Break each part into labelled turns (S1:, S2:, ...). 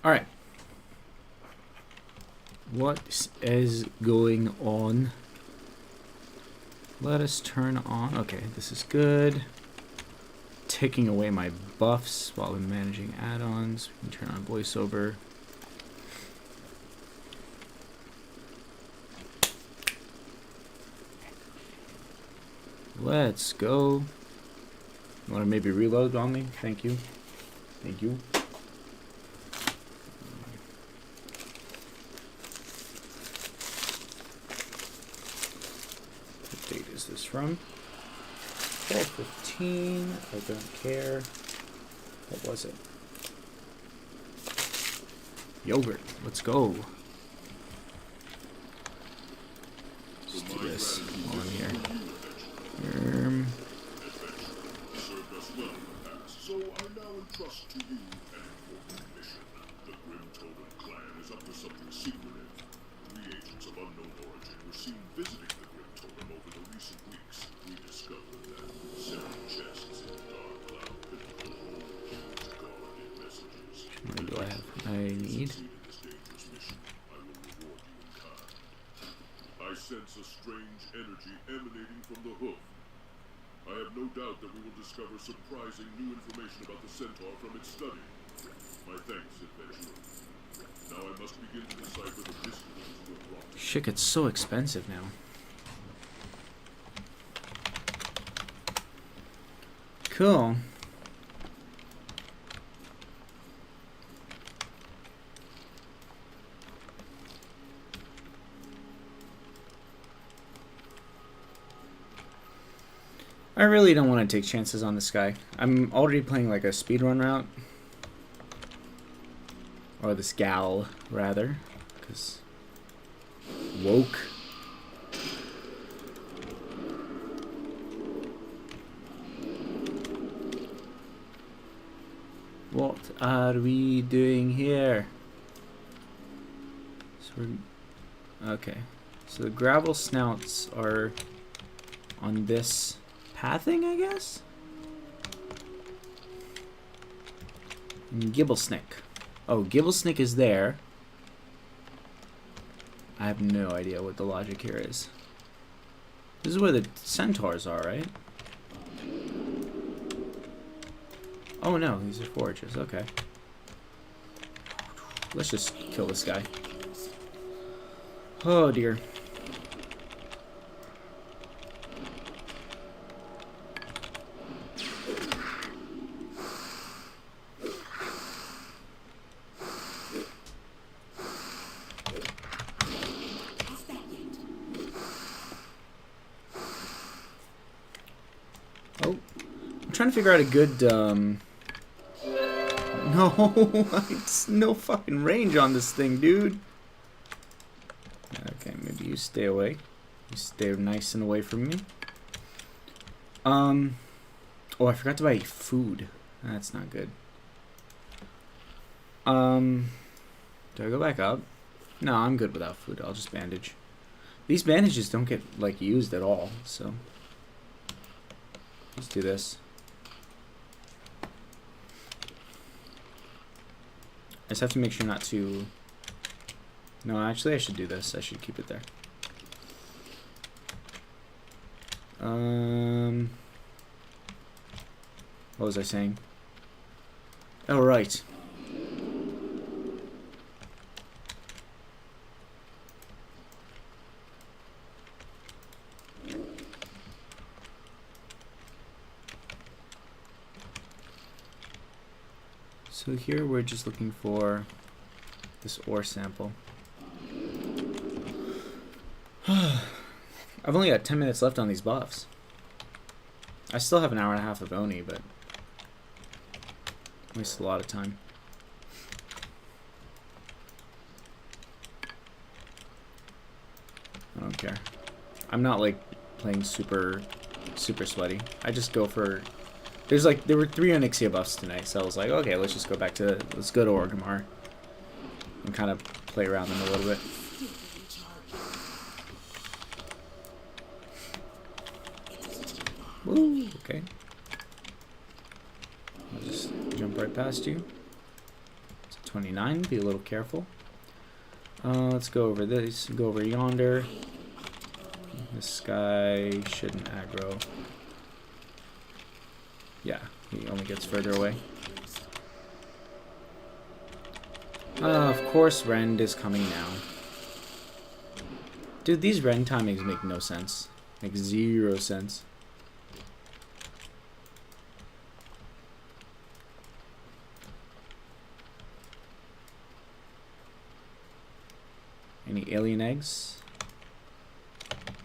S1: Alright. What is going on? Let us turn on. Okay, this is good. Taking away my buffs while I'm managing add-ons. We can turn on voiceover. Let's go. You want to maybe reload on me? Thank you. Thank you. What date is this from? 12/15. I don't care. What was it? Yogurt. Let's go. Let's do this while I'm here.
S2: So I now entrust to you an important mission. The Grim Totem clan is up to something secretive. 3 agents of unknown origin were seen visiting the Grim Totem over the recent weeks. We discovered that 7 chests in Dark Cloud could hold huge guarded messages.
S1: What do I have? I need.
S2: In this dangerous mission, I will reward you in kind. I sense a strange energy emanating from the hoof. I have no doubt that we will discover surprising new information about the centaur from its study. My thanks, adventurer. Now I must begin to decipher the mysteries you have brought.
S1: Shit gets so expensive now. Cool. I really don't want to take chances on this guy. I'm already playing like a speedrun route. Or this gal, rather. Because... woke. What are we doing here? So we're... okay. So the gravel snouts are on this... pathing, I guess? And Gibblesnick. Oh, Gibblesnick is there. I have no idea what the logic here is. This is where the centaurs are, right? Oh no, these are forages, okay. Let's just kill this guy. Oh dear. Trying to figure out a good no, it's no fucking range on this thing, dude. Okay, maybe you stay away. You stay nice and away from me. Oh, I forgot to buy food. That's not good. Do I go back up? No, I'm good without food. I'll just bandage. These bandages don't get like used at all, so let's do this. I just have to make sure not to... no, actually I should do this. I should keep it there. What was I saying? Oh, right. So here we're just looking for this ore sample. I've only got 10 minutes left on these buffs. I still have an hour and a half of Oni, but wasted a lot of time. I don't care. I'm not like playing super sweaty. I just go for... there were 3 Onyxia buffs tonight, so I was like, okay, let's just go back to... let's go to Orgrimmar and kind of play around them a little bit. Woo, okay. I'll just jump right past you. It's 29. Be a little careful. Let's go over this. Go over yonder. This guy shouldn't aggro. Yeah, he only gets further away. Of course, Rend is coming now. Dude, these Rend timings make no sense. Make 0 sense. Any alien eggs?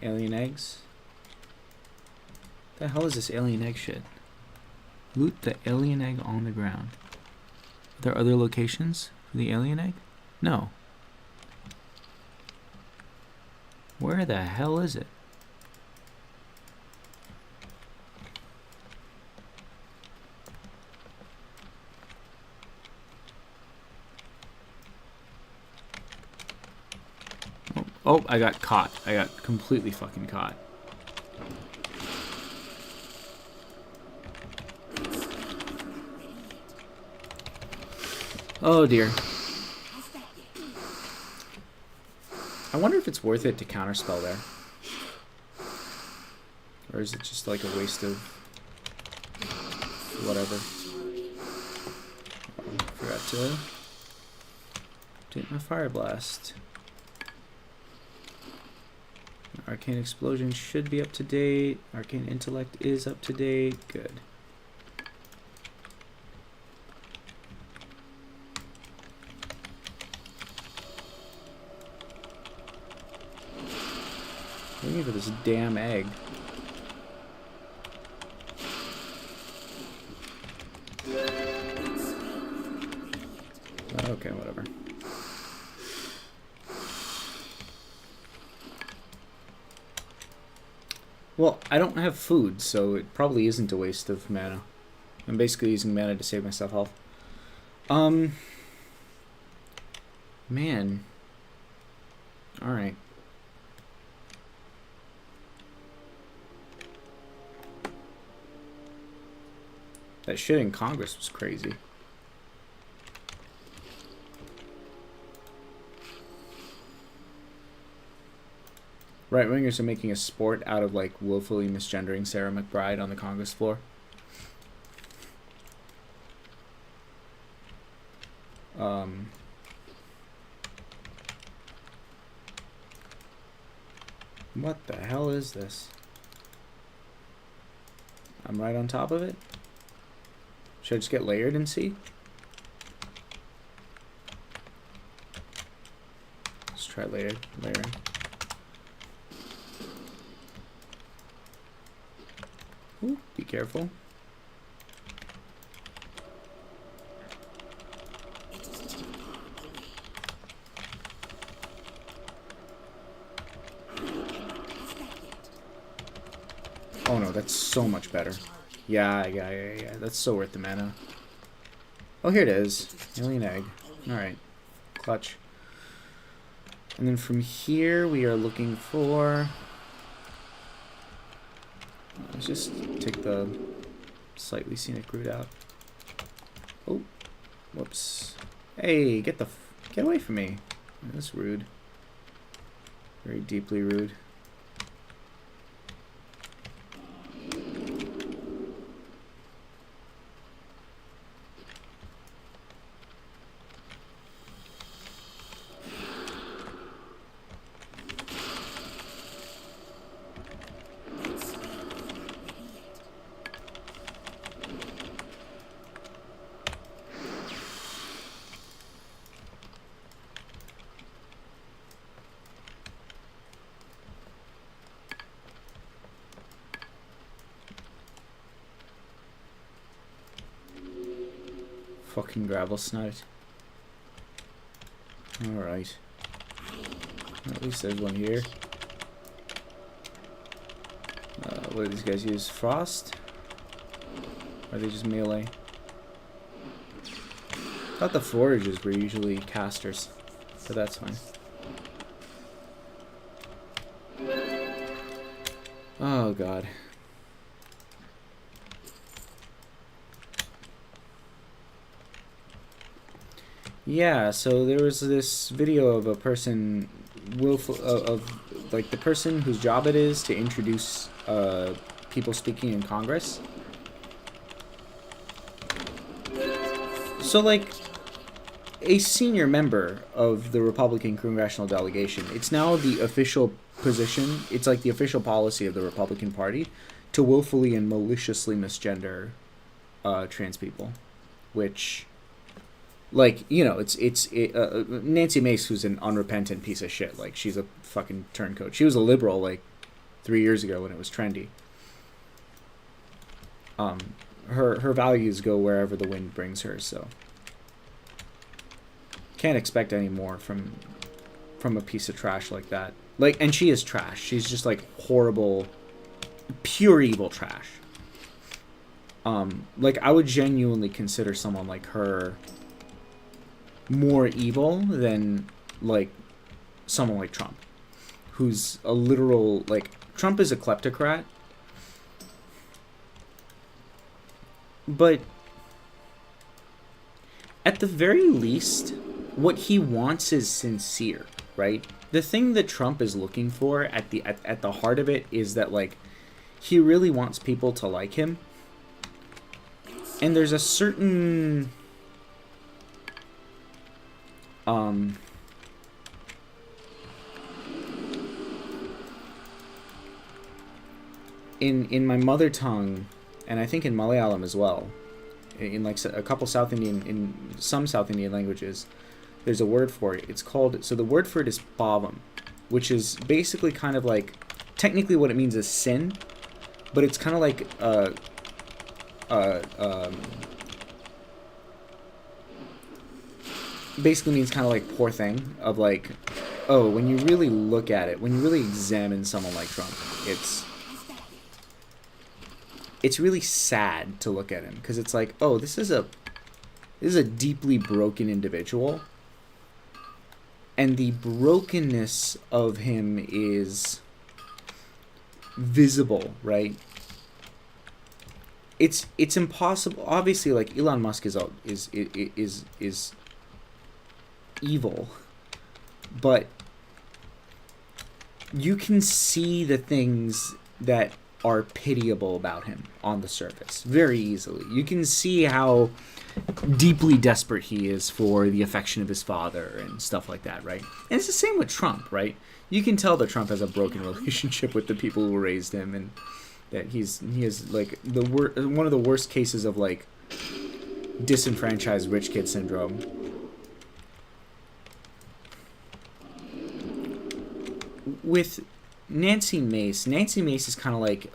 S1: Alien eggs? The hell is this alien egg shit? Loot the alien egg on the ground. Are there other locations for the alien egg? No. Where the hell is it? Oh, I got caught. I got completely fucking caught. Oh dear. I wonder if it's worth it to counterspell there. Or is it just like a waste of whatever? Oh, forgot to update my Fire Blast. Arcane Explosion should be up to date. Arcane Intellect is up to date. Good. Waiting for this damn egg. Okay, whatever. Well, I don't have food, so it probably isn't a waste of mana. I'm basically using mana to save myself health. Man. Alright. That shit in Congress was crazy. Right-wingers are making a sport out of, like, willfully misgendering Sarah McBride on the Congress floor. What the hell is this? I'm right on top of it? Should I just get layered and see? Let's try layering. Ooh, be careful. Oh no, that's so much better. Yeah. That's so worth the mana. Oh, here it is. Alien egg. Alright. Clutch. And then from here, we are looking for... Let's just take the slightly scenic route out. Oh, whoops. Hey, get away from me. That's rude. Very deeply rude. Fucking gravel snout. Alright. At least there's one here. What do these guys use? Frost? Or are they just melee? I thought the foragers were usually casters, but that's fine. Oh god. Yeah, so there was this video of a person willful of like the person whose job it is to introduce people speaking in Congress. So like a senior member of the Republican congressional delegation, it's now the official position. It's like the official policy of the Republican Party to willfully and maliciously misgender trans people, which like Nancy Mace, who's an unrepentant piece of shit. Like she's a fucking turncoat. She was a liberal like 3 years ago when it was trendy. Her values go wherever the wind brings her. So can't expect any more from a piece of trash like that. Like, and she is trash. She's just like horrible, pure evil trash. Like I would genuinely consider someone like her more evil than like someone like Trump, who's a literal like Trump is a kleptocrat, but at the very least, what he wants is sincere, right? The thing that Trump is looking for at the heart of it is that like he really wants people to like him, and there's a certain in my mother tongue, and I think in Malayalam as well, in like a couple in some South Indian languages, there's a word for it. It's called, so the word for it is pavam, which is basically kind of like, technically what it means is sin, but it's kind of like basically means kind of like poor thing, of like, oh, when you really look at it, when you really examine someone like Trump, it's really sad to look at him, because it's like, oh, this is a deeply broken individual, and the brokenness of him is visible, right? It's impossible. Obviously, like Elon Musk is evil, but you can see the things that are pitiable about him on the surface very easily. You can see how deeply desperate he is for the affection of his father and stuff like that, right? And it's the same with Trump, right? You can tell that Trump has a broken relationship with the people who raised him, and that he is like one of the worst cases of like disenfranchised rich kid syndrome. With Nancy Mace is kind of like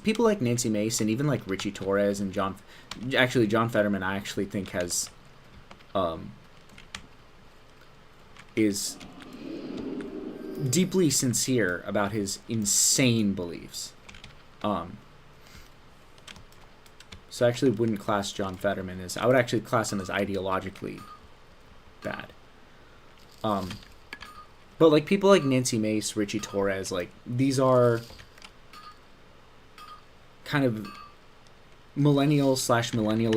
S1: people like Nancy Mace, and even like Richie Torres and John Fetterman, I actually think has is deeply sincere about his insane beliefs. So I actually wouldn't class John Fetterman as, I would actually class him as ideologically bad. But like people like Nancy Mace, Richie Torres, like these are kind of millennial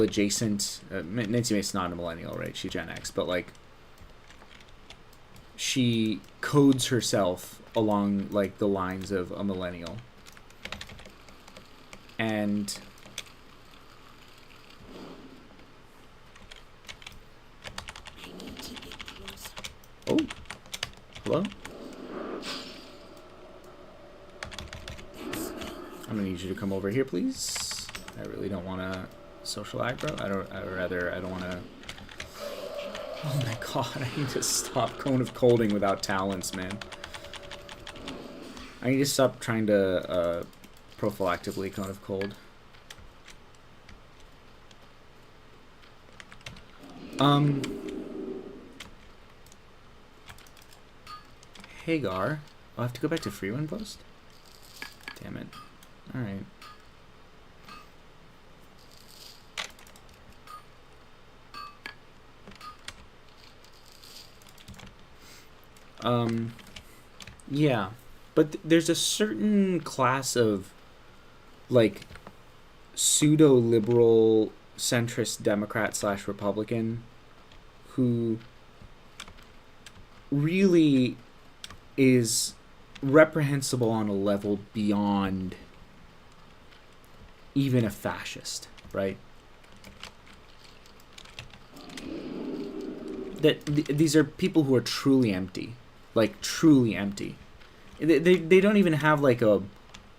S1: adjacent. Nancy Mace is not a millennial, right? She's Gen X, but like she codes herself along like the lines of a millennial. And oh, hello? I'm gonna need you to come over here, please. I really don't want to social aggro. I don't want to. Oh my god, I need to stop Cone of Colding without talents, man. I need to stop trying to prophylactically Cone of Cold. Hagar. I'll have to go back to Freewind Post? Damn it. Alright. Yeah. But there's a certain class of, like, pseudo-liberal centrist Democrat / Republican who really is reprehensible on a level beyond even a fascist, right? These are people who are truly empty, like truly empty. They don't even have like a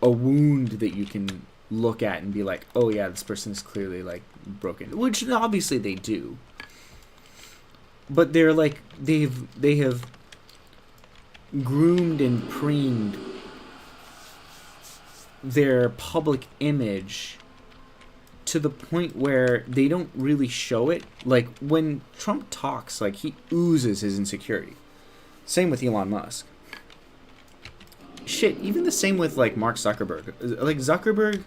S1: wound that you can look at and be like, oh yeah, this person is clearly like broken, which obviously they do. But they're like they have groomed and preened their public image to the point where they don't really show it. Like when Trump talks, like he oozes his insecurity. Same with Elon Musk. Shit, even the same with like Mark Zuckerberg. Like Zuckerberg.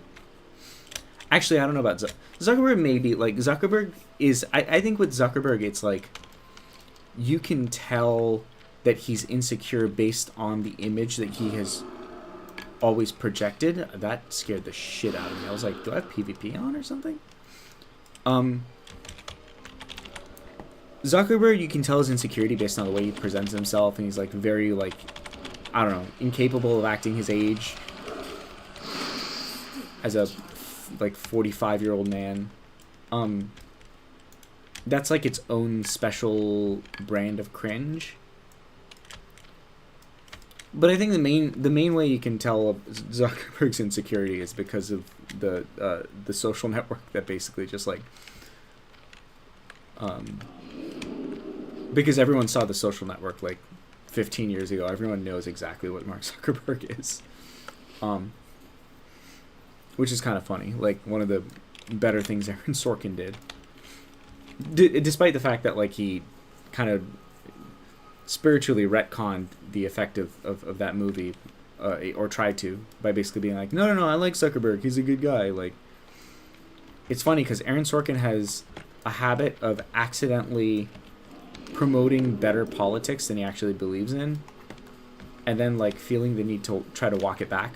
S1: Actually, I don't know about Zuckerberg. Maybe like Zuckerberg is. I think with Zuckerberg, it's like you can tell that he's insecure based on the image that he has always projected. That scared the shit out of me. I was like, do I have PvP on or something? Zuckerberg, you can tell his insecurity based on the way he presents himself, and he's like very like, I don't know, incapable of acting his age as a like 45-year-old man. That's like its own special brand of cringe. But I think the main way you can tell Zuckerberg's insecurity is because of the social network that basically just like because everyone saw the social network like 15 years ago. Everyone knows exactly what Mark Zuckerberg is, which is kind of funny. Like one of the better things Aaron Sorkin did, despite the fact that like he kind of spiritually retconned the effect of that movie, or tried to, by basically being like, no, I like Zuckerberg, he's a good guy. Like, it's funny because Aaron Sorkin has a habit of accidentally promoting better politics than he actually believes in, and then like feeling the need to try to walk it back,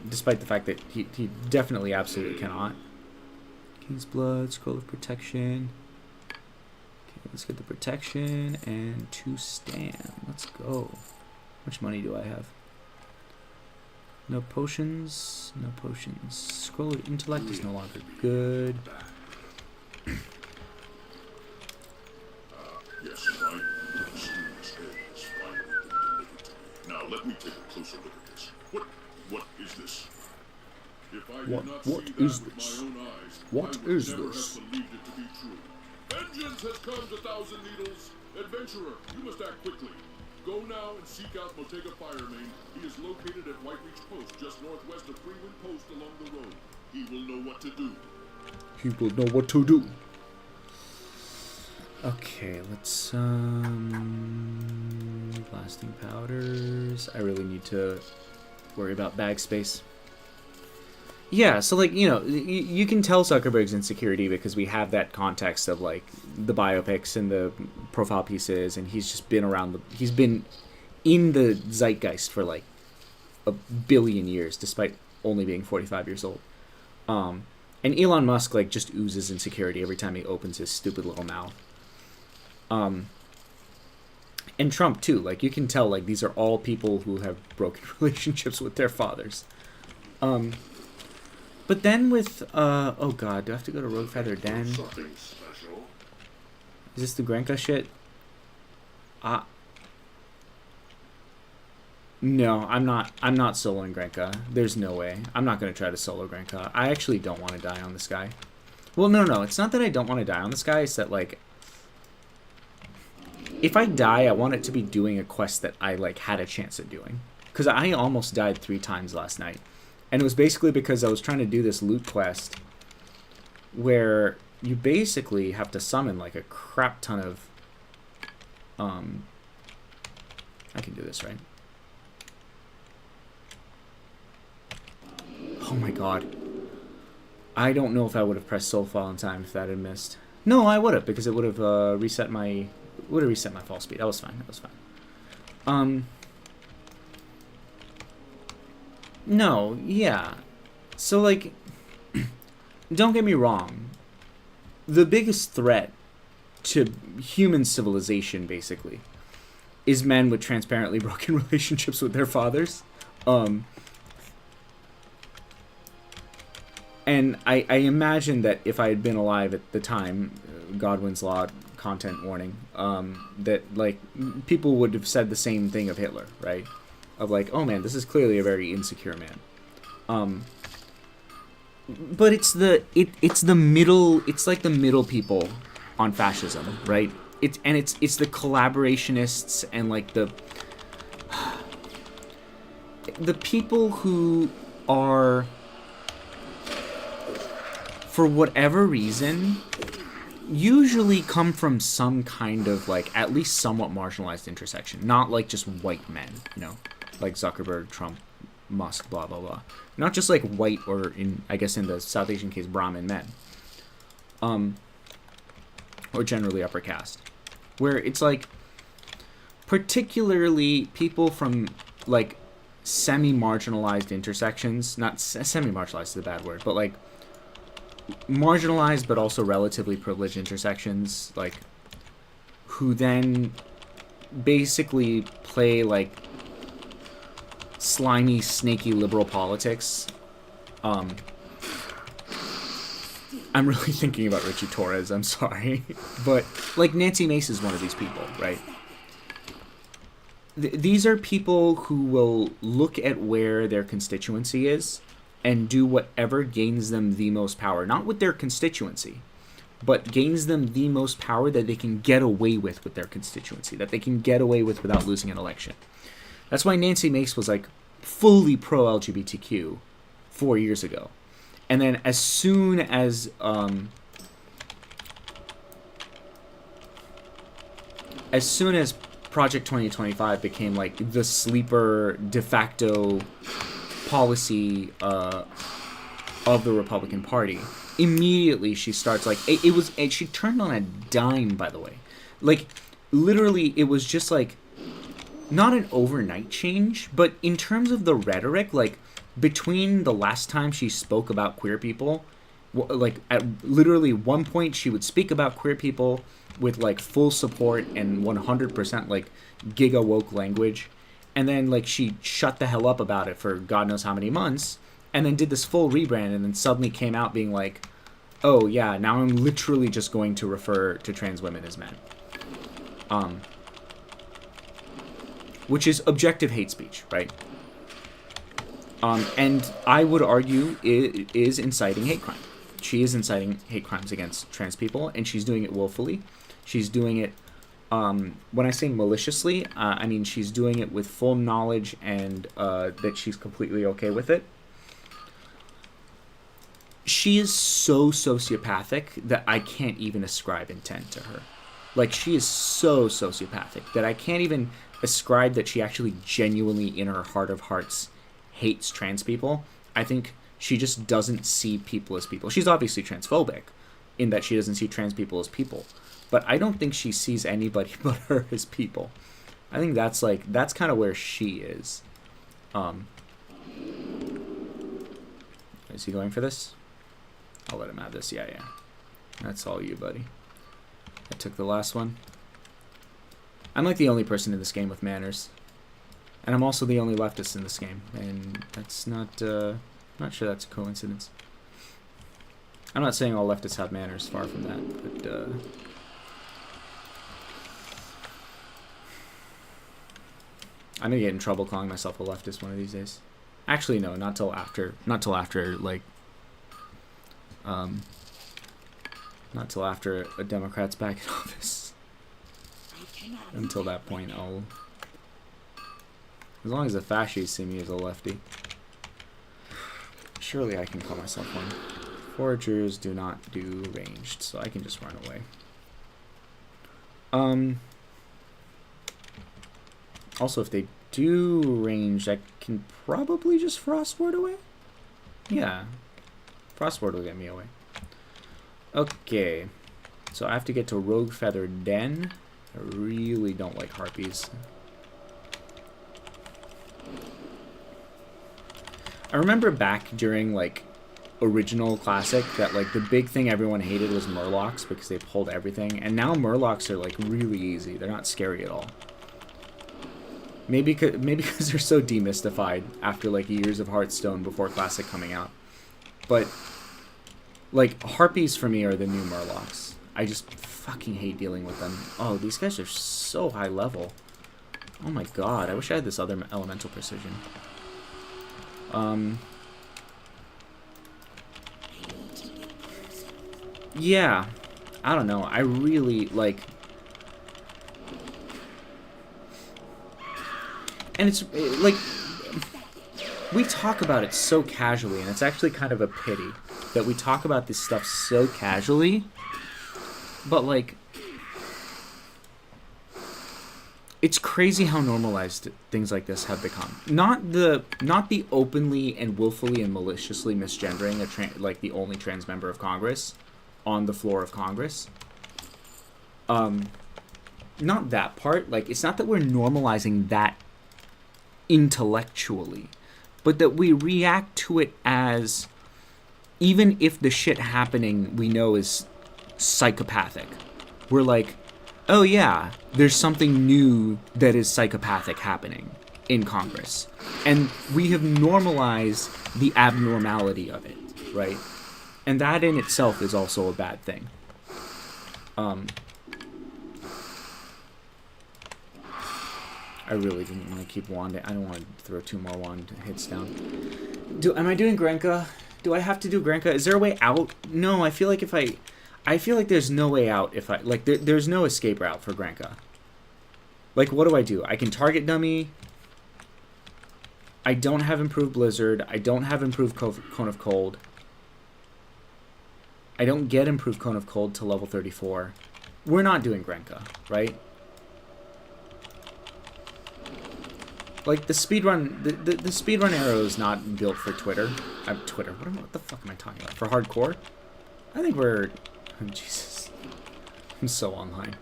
S1: despite the fact that he definitely absolutely cannot. King's Blood, Scroll of Protection. Let's get the protection and 2 stand. Let's go. How much money do I have? No potions. No potions. Scroll of Intellect is no longer good.
S2: Yes, my student's head has finally been delivered to me. Now let me take a closer look at this. What is this? If I did not see that with my own eyes, I would never have believed it to be true. Vengeance has come to Thousand Needles. Adventurer, you must act quickly. Go now and seek out Motega Firemane. He is located at Whitereach Post, just northwest of Freeland Post along the road. He will know what to do.
S1: He will know what to do. Okay, let's blasting powders. I really need to worry about bag space. Yeah, so like, you know, you can tell Zuckerberg's insecurity because we have that context of like the biopics and the profile pieces, and he's just been around he's been in the zeitgeist for like a billion years, despite only being 45 years old. And Elon Musk like just oozes insecurity every time he opens his stupid little mouth. And Trump too, like you can tell like these are all people who have broken relationships with their fathers. But then with, oh god, do I have to go to Rogue Feather Den? Is this the Grenka shit? No, I'm not soloing Grenka. There's no way. I'm not going to try to solo Grenka. I actually don't want to die on this guy. Well, no, it's not that I don't want to die on this guy, it's that, like, if I die, I want it to be doing a quest that I, like, had a chance at doing. Because I almost died 3 times last night. And it was basically because I was trying to do this loot quest where you basically have to summon like a crap ton of I can do this, right? Oh my god. I don't know if I would have pressed soul fall in time if that had missed. No, I would have, because it would have reset my fall speed. That was fine. That was fine. No, yeah. So, like, don't get me wrong. The biggest threat to human civilization, basically, is men with transparently broken relationships with their fathers. And I imagine that if I had been alive at the time, Godwin's Law, content warning, that, like, people would have said the same thing of Hitler, right? Of like, oh man, this is clearly a very insecure man. But it's the middle, it's like the middle people on fascism, right? It's the collaborationists and like the people who are, for whatever reason, usually come from some kind of, like, at least somewhat marginalized intersection. Not like just white men, you know, like Zuckerberg, Trump, Musk, blah, blah, blah. Not just like white, or in the South Asian case, Brahmin men. Or generally upper caste. Where it's like, particularly people from, like, semi-marginalized intersections, not semi-marginalized is a bad word, but like marginalized but also relatively privileged intersections, like, who then basically play like slimy, snaky liberal politics. I'm really thinking about Richie Torres, I'm sorry. But, like, Nancy Mace is one of these people, right? These are people who will look at where their constituency is and do whatever gains them the most power. Not with their constituency, but gains them the most power that they can get away with their constituency, that they can get away with without losing an election. That's why Nancy Mace was, like, fully pro-LGBTQ 4 years ago. And then as soon as Project 2025 became, like, the sleeper de facto policy of the Republican Party, immediately she starts, like, she turned on a dime, by the way. Like, literally, it was just, like, not an overnight change, but in terms of the rhetoric, like, between the last time she spoke about queer people, like, at literally one point she would speak about queer people with, like, full support and 100%, like, giga woke language, and then, like, she shut the hell up about it for God knows how many months, and then did this full rebrand, and then suddenly came out being like, oh yeah, now I'm literally just going to refer to trans women as men. Which is objective hate speech, right? And I would argue it is inciting hate crime. She is inciting hate crimes against trans people, and she's doing it willfully. She's doing it, when I say maliciously, I mean she's doing it with full knowledge and that she's completely okay with it. She is so sociopathic that I can't even ascribe intent to her. Like, she is so sociopathic that I can't even ascribe that she actually genuinely, in her heart of hearts, hates trans people. I think she just doesn't see people as people. She's obviously transphobic in that she doesn't see trans people as people. But I don't think she sees anybody but her as people. I think that's kind of where she is. Is he going for this? I'll let him have this. Yeah. That's all you, buddy. I took the last one. I'm like the only person in this game with manners. And I'm also the only leftist in this game. And that's not sure that's a coincidence. I'm not saying all leftists have manners, far from that. But, I'm gonna get in trouble calling myself a leftist one of these days. Actually, no, not till after, like, not till after a Democrat's back in office. Until that point, as long as the fascists see me as a lefty, surely I can call myself one. Foragers do not do ranged, so I can just run away. Also, if they do ranged, I can probably just frostward away. Yeah, frostward will get me away. Okay, so I have to get to Rogue Feather Den. I really don't like harpies. I remember back during, like, original classic that like the big thing everyone hated was Murlocs because they pulled everything, and now Murlocs are like really easy. They're not scary at all. Maybe because they're so demystified after like years of Hearthstone before Classic coming out. But like Harpies for me are the new Murlocs. I just fucking hate dealing with them. Oh, these guys are so high level. Oh my god, I wish I had this other elemental precision. Yeah, I don't know. I really like, and it's like we talk about it so casually, and it's actually kind of a pity that we talk about this stuff so casually. But like, it's crazy how normalized things like this have become. Not the openly and willfully and maliciously misgendering like the only trans member of Congress on the floor of Congress. Not that part. Like, it's not that we're normalizing that intellectually, but that we react to it as, even if the shit happening we know is psychopathic, we're like, oh yeah, there's something new that is psychopathic happening in Congress. And we have normalized the abnormality of it, right? And that in itself is also a bad thing. I really didn't want to keep wanding. I don't want to throw 2 more wand hits down. Am I doing Grenka? Do I have to do Grenka? Is there a way out? No, I feel like I feel like there's no way out if I... Like, there's no escape route for Grenka. Like, what do? I can target dummy. I don't have improved Blizzard. I don't have improved Cone of Cold. I don't get improved Cone of Cold to level 34. We're not doing Grenka, right? Like, the speedrun... The speedrun arrow is not built for Twitter. Twitter. What the fuck am I talking about? For hardcore? I think we're... Oh, Jesus. I'm so online.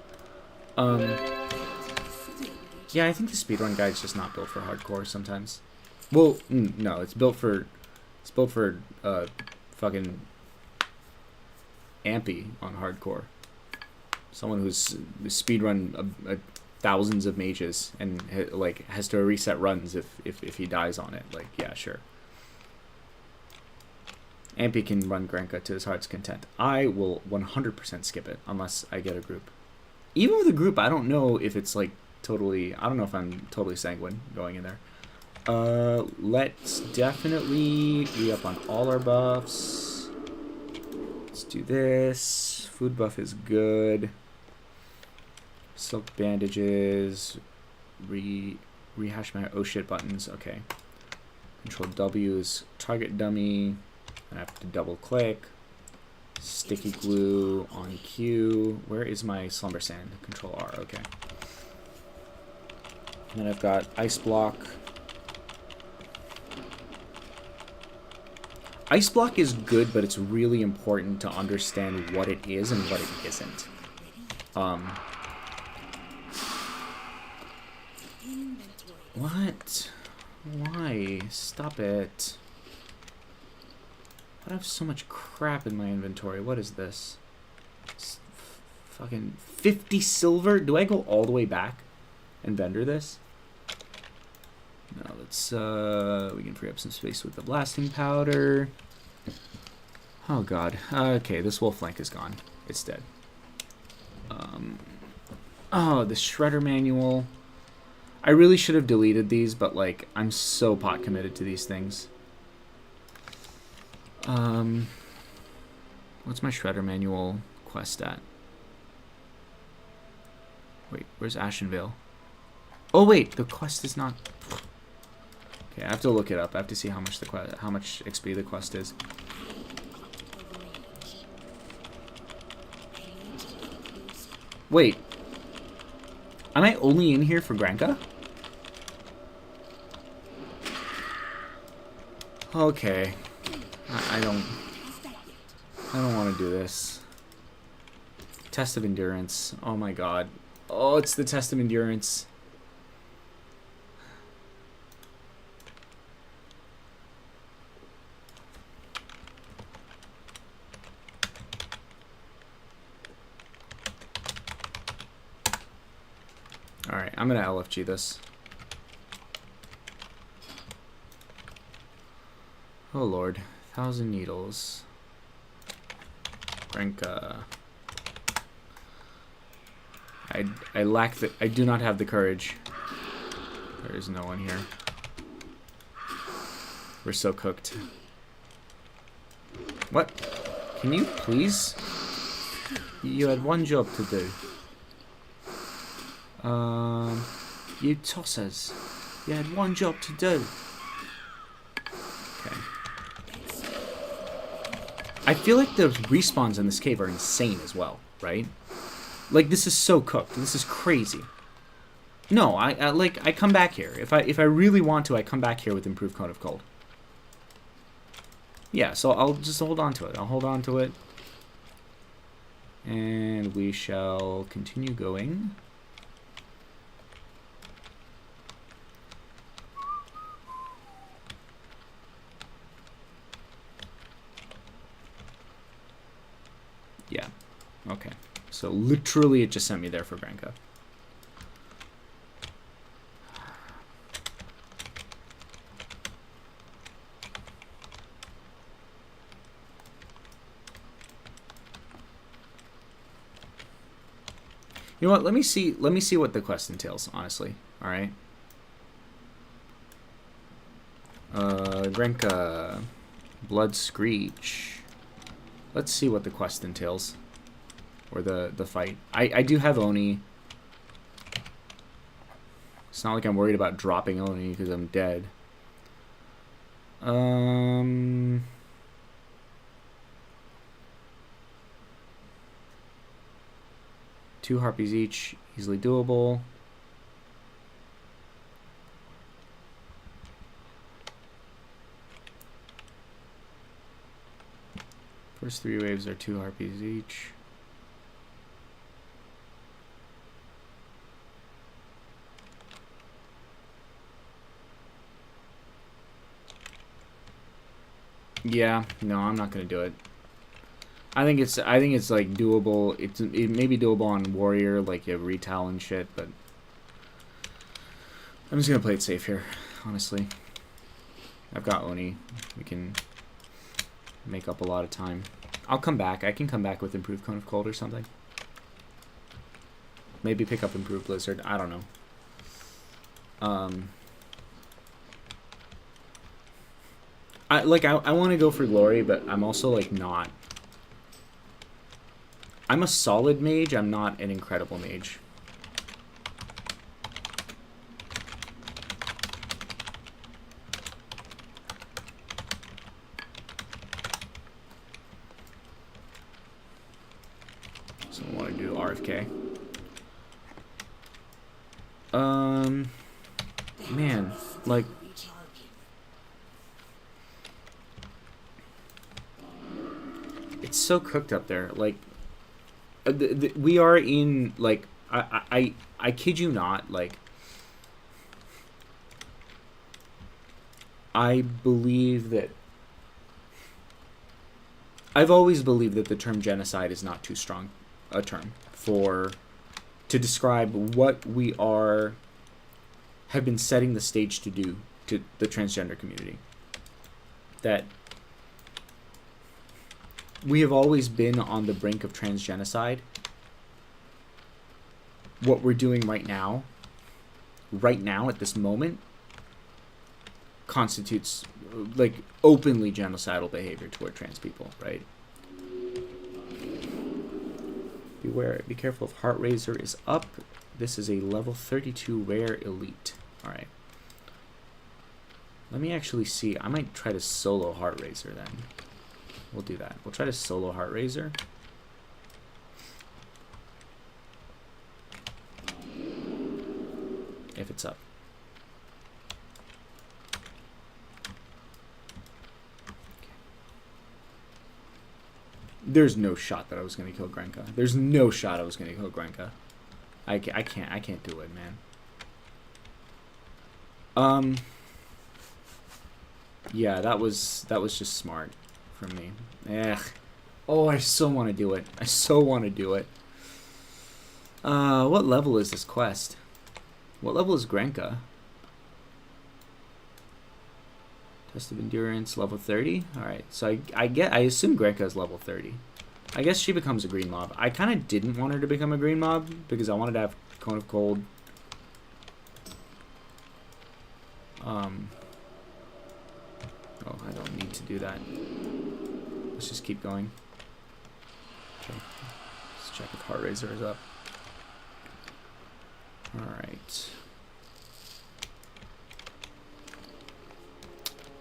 S1: Yeah, I think the speedrun guide's just not built for hardcore sometimes. Well, no, it's built for fucking Ampy on hardcore. Someone who's speedrun thousands of mages and like has to reset runs if he dies on it. Like, yeah, sure. Ampy can run Grenka to his heart's content. I will 100% skip it unless I get a group. Even with a group, I don't know if it's like totally... I don't know if I'm totally sanguine going in there. Let's definitely re-up on all our buffs. Let's do this. Food buff is good. Silk bandages. Rehash my oh shit buttons. Okay. Control W is target dummy. I have to double click. Sticky glue on Q. Where is my slumber sand? Control R. Okay. And then I've got ice block. Ice block is good, but it's really important to understand what it is and what it isn't. What? Why? Stop it. I have so much crap in my inventory. What is this? It's fucking 50 silver? Do I go all the way back and vendor this? No, let's, we can free up some space with the blasting powder. Oh god. Okay, this wolf flank is gone. It's dead. Oh, the shredder manual. I really should have deleted these, but like, I'm so pot committed to these things. What's my shredder manual quest at? Wait, where's Ashenvale? Oh wait, the quest is not... Okay, I have to look it up. I have to see how much how much XP the quest is. Wait. Am I only in here for Grenka? Okay. I don't want to do this. Test of endurance. Oh my god. Oh, it's the test of endurance. I'm gonna LFG this. Oh lord. 1,000 needles. Grenka. I lack the... I do not have the courage. There is no one here. We're so cooked. What? Can you please? You had one job to do. You tossers. You had one job to do. Okay. I feel like the respawns in this cave are insane as well, right? Like, this is so cooked. This is crazy. No, I come back here. If I really want to, I come back here with improved Cone of Cold. Yeah, so I'll just hold on to it. I'll hold on to it. And we shall continue going. Yeah. Okay. So literally it just sent me there for Grenka. You know what? Let me see what the quest entails, honestly. All right. Grenka, Blood Screech. Let's see what the quest entails, or the fight. I do have Oni. It's not like I'm worried about dropping Oni because I'm dead. 2 harpies each, easily doable. First 3 waves are 2 harpies each. Yeah, no, I'm not gonna do it. I think it's like doable. It may be doable on warrior, like a retail and shit, but I'm just gonna play it safe here, honestly. I've got Oni. We can make up a lot of time. I'll come back. I can come back with improved Cone of Cold or something. Maybe pick up improved Blizzard. I don't know. I want to go for glory, but I'm also like not. I'm a solid mage. I'm not an incredible mage. So I want to do RFK. Man, like. It's so cooked up there. Like, we are in, like, I kid you not, like, I believe that, I've always believed that the term genocide is not too strong a term to describe what we have been setting the stage to do to the transgender community. That we have always been on the brink of transgenocide. What we're doing right now at this moment, constitutes like openly genocidal behavior toward trans people, right? Beware, be careful if Heart Razor is up. This is a level 32 rare elite. Alright. Let me actually see. I might try to solo Heart Razor then. We'll do that. We'll try to solo Heart Razor. If it's up. Okay. There's no shot that I was going to kill Grenka. There's no shot I was going to kill Grenka. I can't do it, man. Yeah, that was just smart from me. Ugh. Oh, I so want to do it. I so want to do it. What level is this quest? What level is Grenka? Test of endurance, level 30. All right, so I assume Grenka is level 30. I guess she becomes a green mob. I kind of didn't want her to become a green mob because I wanted to have Cone of Cold. Oh, I don't need to do that. Let's just keep going. Okay. Let's check if Heart Razor is up. Alright.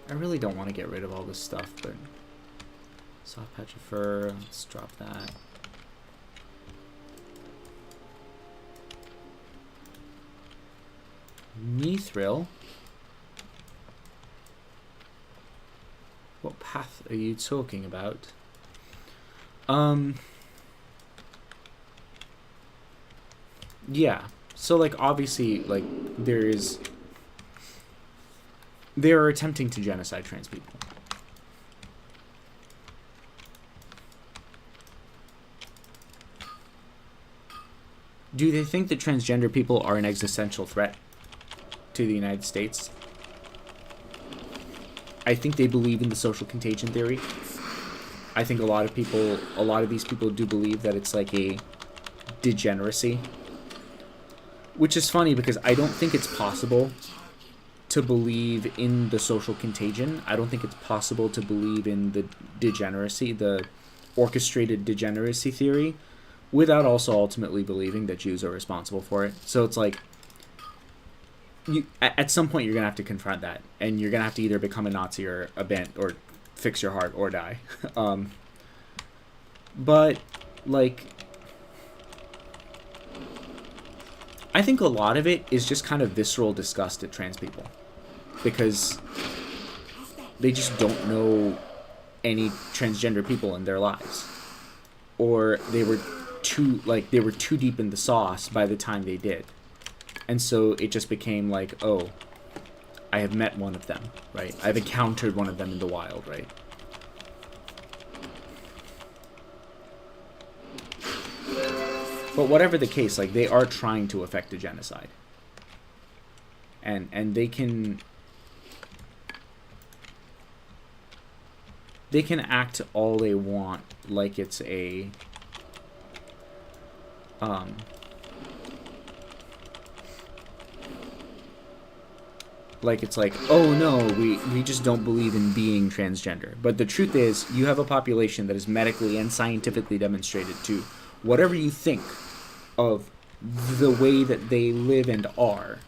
S1: I really don't want to get rid of all this stuff, but... Soft patch of fur, let's drop that. Mithril. What path are you talking about? Yeah. So like obviously like they are attempting to genocide trans people. Do they think that transgender people are an existential threat to the United States? I think they believe in the social contagion theory. I think a lot of these people do believe that it's like a degeneracy. Which is funny because I don't think it's possible to believe in the social contagion. I don't think it's possible to believe in the degeneracy, the orchestrated degeneracy theory, without also ultimately believing that Jews are responsible for it. So it's like, at some point you're going to have to confront that, and you're going to have to either become a Nazi or a band, or fix your heart or die. But, like, I think a lot of it is just kind of visceral disgust at trans people. Because they just don't know any transgender people in their lives. Or they were too deep in the sauce by the time they did. And so it just became like, oh, I have met one of them, right? I've encountered one of them in the wild, right? But whatever the case, like, they are trying to effect a genocide. And they can act all they want like it's a like it's like, oh no, we just don't believe in being transgender. But the truth is, you have a population that is medically and scientifically demonstrated to, whatever you think of the way that they live and are,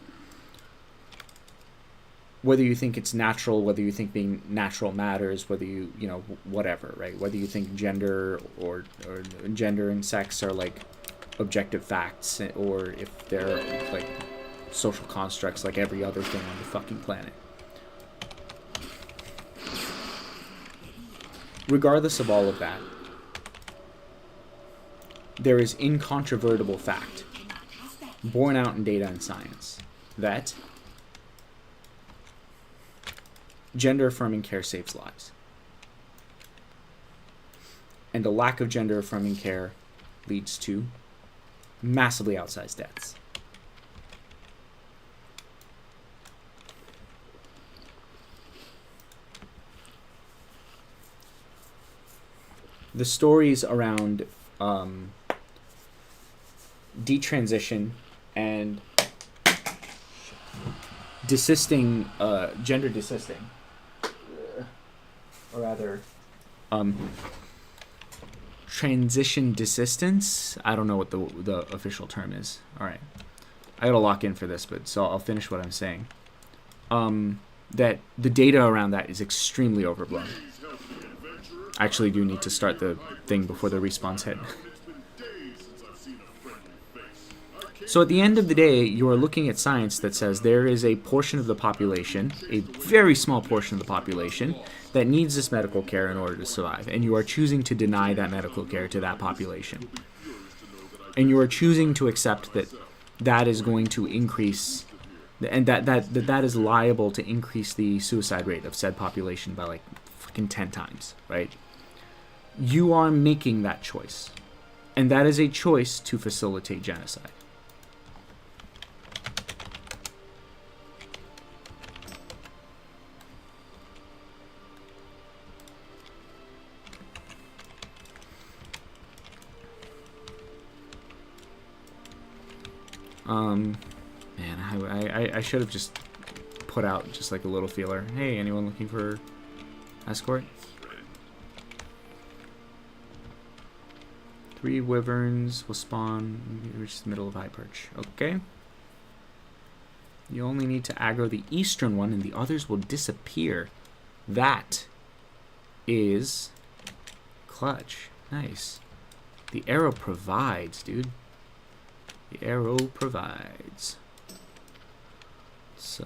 S1: whether you think it's natural, whether you think being natural matters, whether you know, whatever, right? Whether you think gender or gender and sex are like objective facts, or if they're like social constructs like every other thing on the fucking planet. Regardless of all of that, there is incontrovertible fact, borne out in data and science, that gender-affirming care saves lives. And a lack of gender-affirming care leads to massively outsized deaths. The stories around detransition and desisting, gender desisting, or rather, transition desistance. I don't know what the official term is. All right, I gotta lock in for this, but so I'll finish what I'm saying. That the data around that is extremely overblown. I actually do need to start the thing before the respawns hit. So at the end of the day, you are looking at science that says there is a portion of the population, a very small portion of the population, that needs this medical care in order to survive. And you are choosing to deny that medical care to that population. And you are choosing to accept that that is going to increase, and that is liable to increase the suicide rate of said population by like fucking 10 times, right? You are making that choice. And that is a choice to facilitate genocide. Man, I should have just put out just like a little feeler. Hey, anyone looking for escort? 3 wyverns will spawn when you reach the middle of High Perch. Okay. You only need to aggro the eastern one and the others will disappear. That is clutch. Nice. The arrow provides, dude. The arrow provides. Let's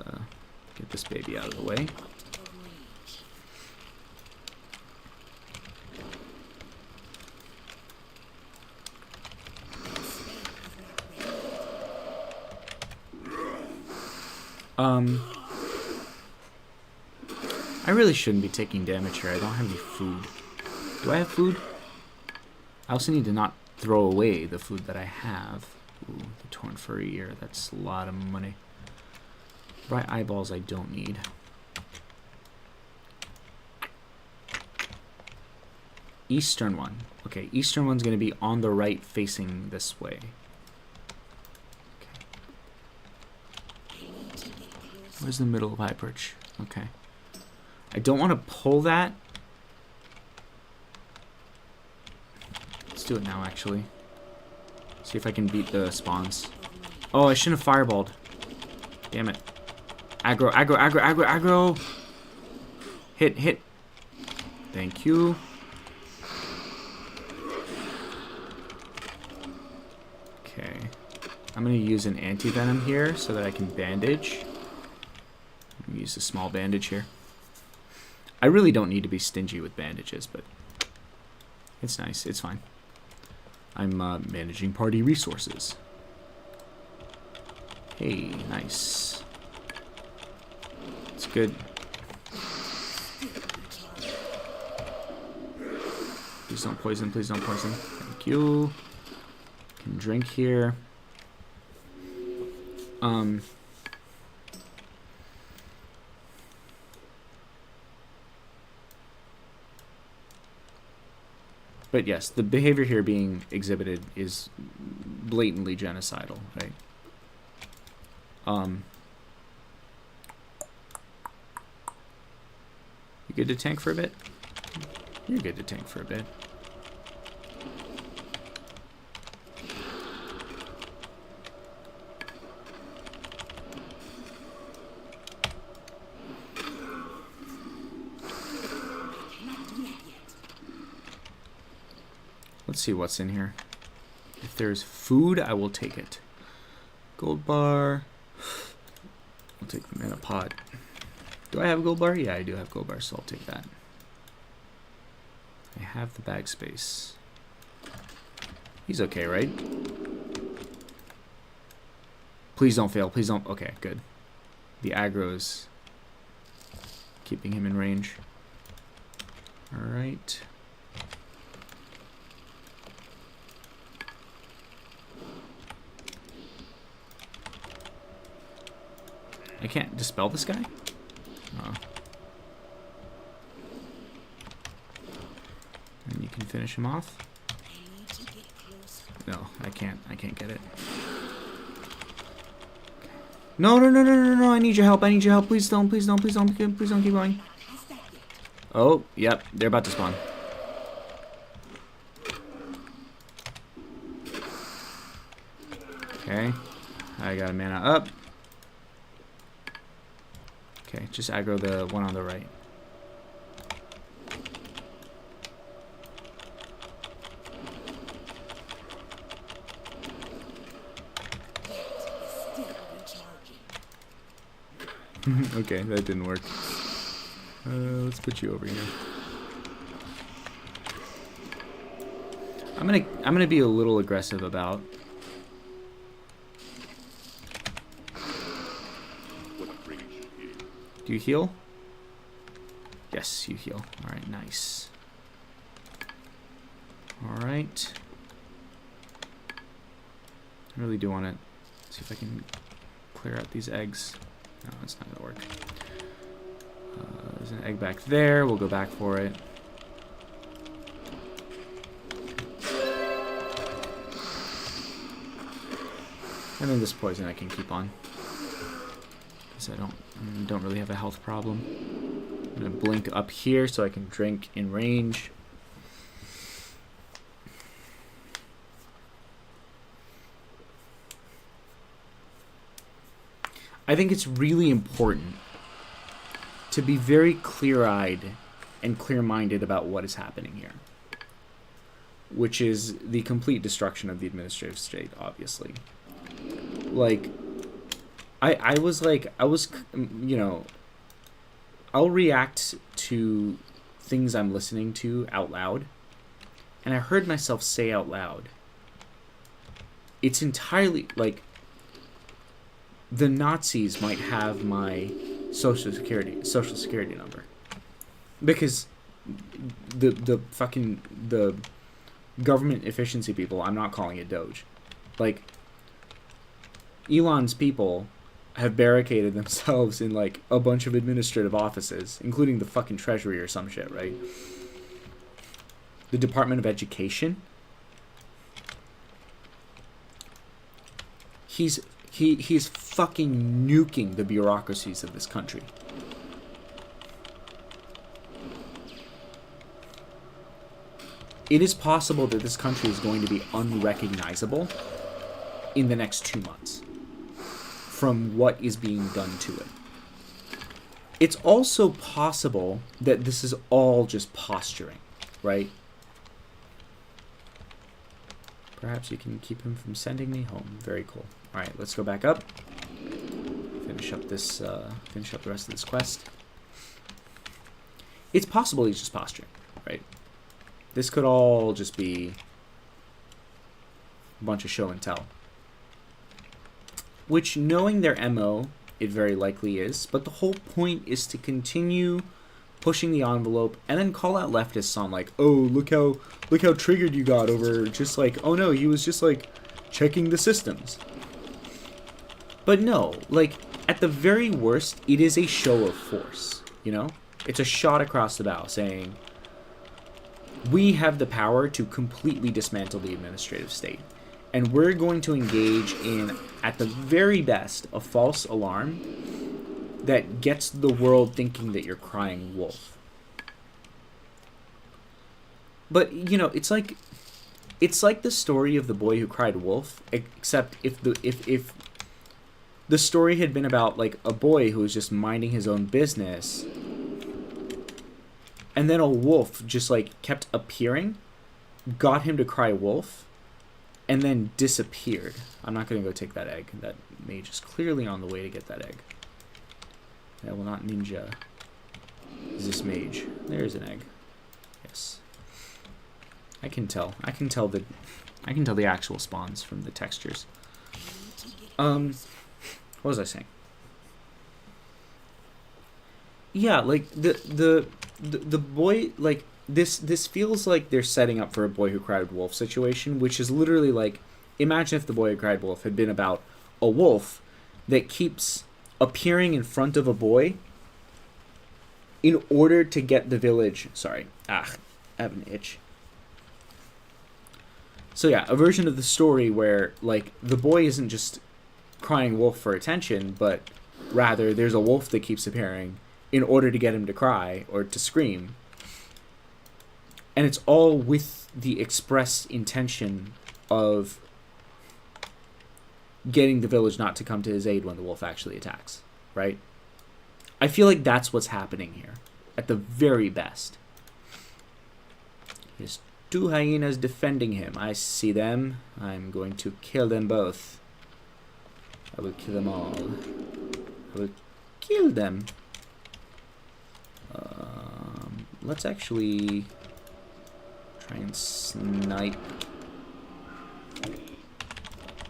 S1: get this baby out of the way. I really shouldn't be taking damage here. I don't have any food. Do I have food? I also need to not throw away the food that I have. Ooh, the torn furry ear. That's a lot of money. Bright eyeballs I don't need. Eastern one. Okay, eastern one's going to be on the right facing this way. Okay. Where's the middle of High Perch? Okay. I don't want to pull that. Let's do it now, actually. See if I can beat the spawns. Oh, I shouldn't have fireballed. Damn it. Aggro, aggro, aggro, aggro, aggro. Hit, hit. Thank you. Okay. I'm going to use an anti-venom here so that I can bandage. I'm going to use a small bandage here. I really don't need to be stingy with bandages, but it's nice. It's fine. I'm managing party resources. Hey, nice. It's good. Please don't poison. Please don't poison. Thank you. Can drink here. But yes, the behavior here being exhibited is blatantly genocidal, right? You good to tank for a bit? You're good to tank for a bit. Let's see what's in here. If there's food, I will take it. Gold bar. I'll take the mana pot. Do I have a gold bar? Yeah, I do have gold bar, so I'll take that. I have the bag space. He's okay, right? Please don't fail. Please don't. Okay, good. The aggro is keeping him in range. All right. I can't dispel this guy? Oh. And you can finish him off? No, I can't. I can't get it. No, no, no, no, no, no, I need your help. I need your help. Please don't, please don't, please don't, please don't keep going. Oh, yep, they're about to spawn. Okay, I got a mana up. Okay, just aggro the one on the right. Okay, that didn't work. Let's put you over here. I'm gonna be a little aggressive about. Do you heal? Yes, you heal. All right, nice. All right. I really do want to see if I can clear out these eggs. No, it's not gonna work. There's an egg back there. We'll go back for it. And then this poison I can keep on. Because I don't really have a health problem. I'm going to blink up here so I can drink in range. I think it's really important to be very clear-eyed and clear-minded about what is happening here, which is the complete destruction of the administrative state, obviously. Like, I was, you know, I'll react to things I'm listening to out loud, and I heard myself say out loud, it's entirely, like, the Nazis might have my social security number, because the government efficiency people, I'm not calling it Doge, like, Elon's people have barricaded themselves in like a bunch of administrative offices, including the fucking treasury or some shit, right? The Department of Education. He's fucking nuking the bureaucracies of this country. It is possible that this country is going to be unrecognizable in the next 2 months from what is being done to it. It's also possible that this is all just posturing, right? Perhaps you can keep him from sending me home. Very cool. All right, let's go back up. Finish up this. Finish up the rest of this quest. It's possible he's just posturing, right? This could all just be a bunch of show and tell. Which, knowing their MO, it very likely is. But the whole point is to continue pushing the envelope and then call out leftists on like, oh, look how triggered you got over just like, oh no, he was just like checking the systems. But no, like, at the very worst, it is a show of force, you know? It's a shot across the bow saying, we have the power to completely dismantle the administrative state. And we're going to engage in, at the very best, a false alarm that gets the world thinking that you're crying wolf. But, you know, it's like the story of the boy who cried wolf, except if the story had been about, like, a boy who was just minding his own business, and then a wolf just, like, kept appearing, got him to cry wolf, and then disappeared. I'm not going to go take that egg. That mage is clearly on the way to get that egg. I will not ninja this mage. There's an egg. Yes. I can tell. I can tell the actual spawns from the textures. What was I saying? Yeah, like the boy, like, this feels like they're setting up for a boy who cried wolf situation, which is literally like, imagine if the boy who cried wolf had been about a wolf that keeps appearing in front of a boy in order to get the village. Sorry, I have an itch. So yeah, a version of the story where, like, the boy isn't just crying wolf for attention, but rather there's a wolf that keeps appearing in order to get him to cry or to scream. And it's all with the express intention of getting the village not to come to his aid when the wolf actually attacks, right? I feel like that's what's happening here, at the very best. There's 2 hyenas defending him. I see them. I'm going to kill them both. I will kill them all. I will kill them. Let's actually try and snipe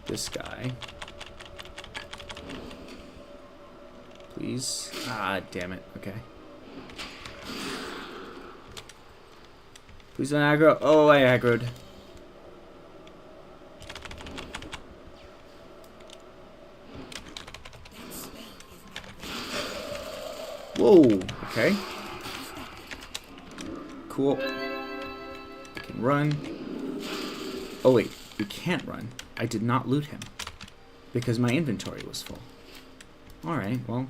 S1: this guy. Please. Ah, damn it. Okay. Please don't aggro. Oh, I aggroed. Whoa. Okay. Cool. I can run. Oh, wait. You can't run. I did not loot him. because my inventory was full. Alright, well,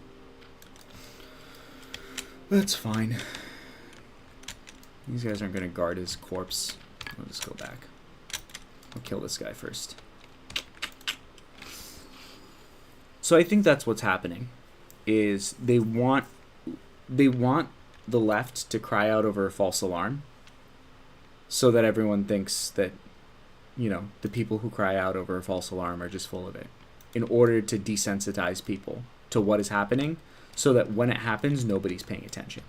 S1: that's fine. These guys aren't going to guard his corpse. I'll just go back. I'll kill this guy first. So I think that's what's happening, is they want the left to cry out over a false alarm so that everyone thinks that, you know, the people who cry out over a false alarm are just full of it, in order to desensitize people to what is happening, so that when it happens, nobody's paying attention.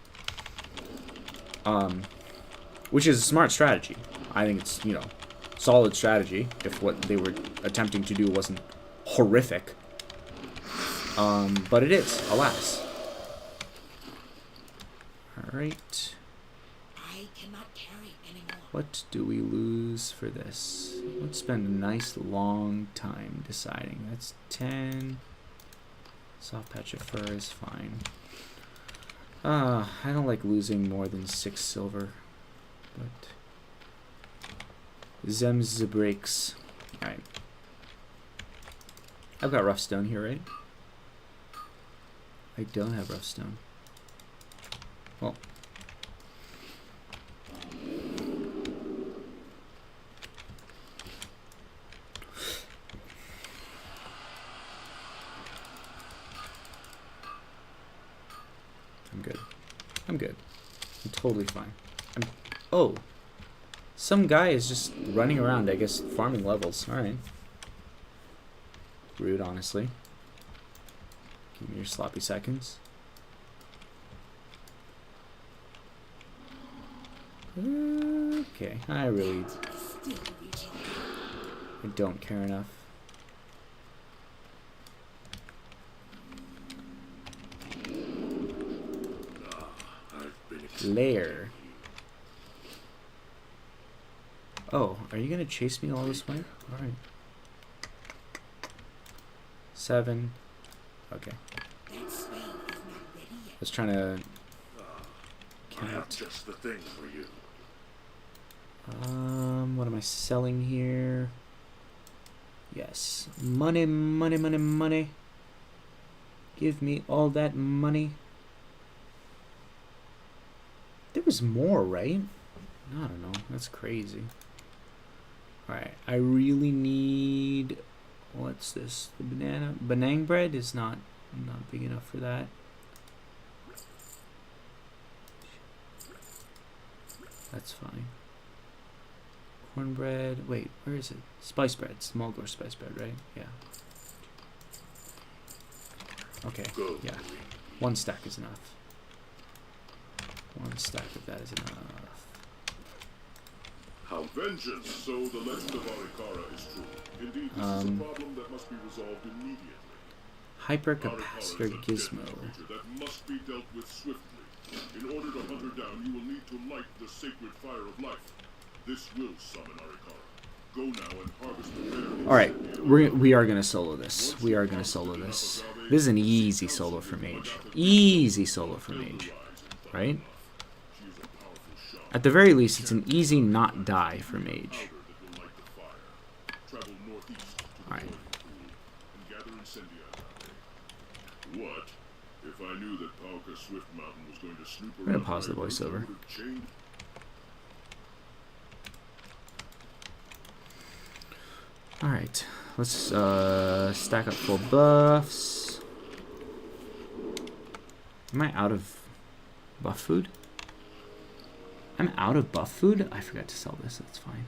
S1: Which is a smart strategy. I think it's, you know, solid strategy if what they were attempting to do wasn't horrific. But it is, alas. Alright.
S3: I cannot carry anymore.
S1: What do we lose for this? Let's spend a nice long time deciding. That's 10. Soft patch of fur is fine. I don't like losing more than 6 silver. But Zems the breaks. Alright. I've got rough stone here, right? I don't have rough stone. Well. I'm good. I'm good. I'm totally fine. Oh. Some guy is just running around, I guess, farming levels. Alright. Rude, honestly. Give me your sloppy seconds. Okay, I don't care enough. Lair. Oh, are you gonna chase me all this way? Alright. 7. Okay. I was trying to count.
S2: Just the thing for you.
S1: What am I selling here? Yes. Money, money, money, money. Give me all that money. There was more, right? I don't know. That's crazy. Alright, I really need... What's this? The banana? Banang bread is not big enough for that. That's fine. Cornbread. Wait, where is it? Spice bread. Small gore spice bread, right? Yeah. Okay, yeah. 1 stack is enough. 1 stack of that is enough.
S2: How vengeance sow the legend of Arikara is true. Indeed, this is a problem that must be resolved immediately.
S1: Hypercapacitor gizmo.
S2: That must be dealt with swiftly. In order to hunt her down, you will need to light the sacred fire of life. This will summon Arikara. Go now and harvest the berries.
S1: Alright, we are gonna solo this. We are gonna solo this. This is an easy solo for mage. Easy solo for mage. Right? At the very least, it's an easy not die for mage. Alright.
S2: What? If I knew that Pauka Swift Mountain was going to snoop around,
S1: I'm gonna pause the voiceover. Alright, let's stack up full buffs. Am I out of buff food? I'm out of buff food? I forgot to sell this, that's fine.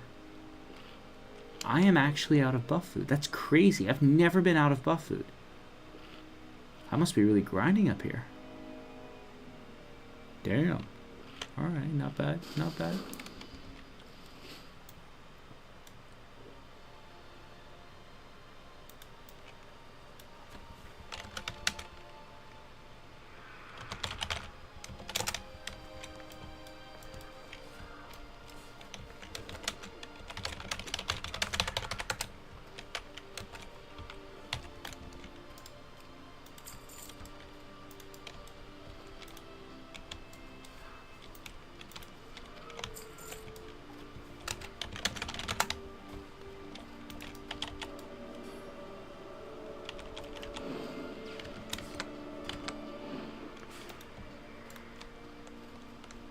S1: I am actually out of buff food. That's crazy. I've never been out of buff food. I must be really grinding up here. Damn. Alright, not bad, not bad.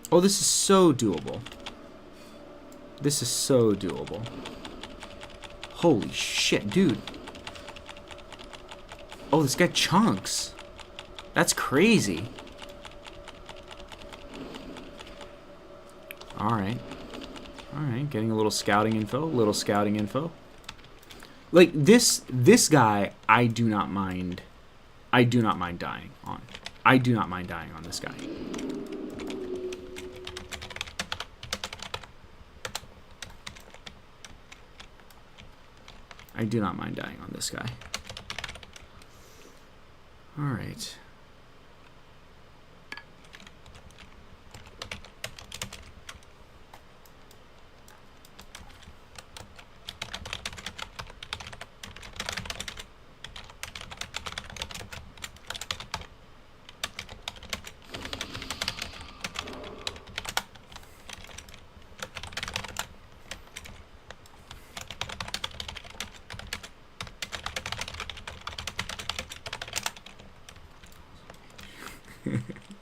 S1: Oh, this is so doable. This is so doable. Holy shit, dude. Oh, this guy chunks. That's crazy. Alright. Alright, getting a little scouting info. Like, this guy, I do not mind. I do not mind dying on. I do not mind dying on this guy. I do not mind dying on this guy. Alright.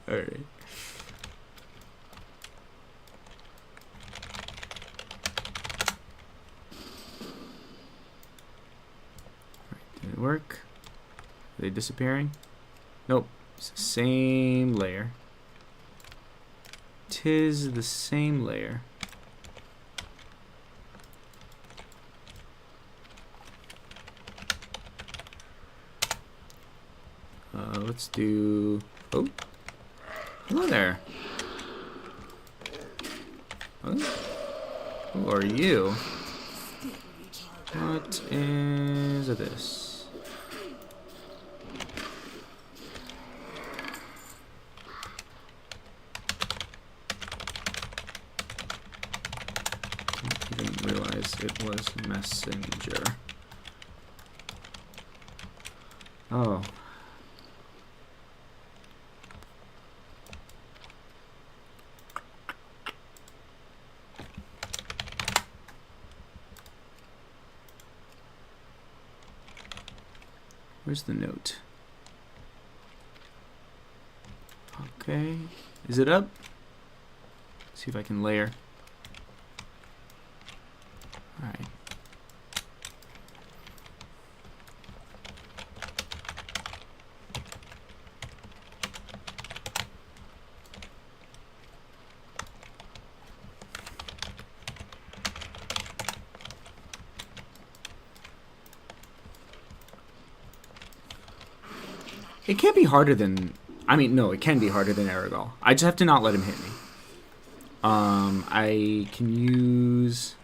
S1: Alright. Did it work? Are they disappearing? Nope. It's the same layer. Tis the same layer. Let's do... Oh. Hello there. Who are you? What is this? Didn't realize it was messenger. Oh. Where's the note? Okay. Is it up? See if I can layer. Alright. It can't be harder than... I mean, no, it can be harder than Aragol. I just have to not let him hit me. I can use...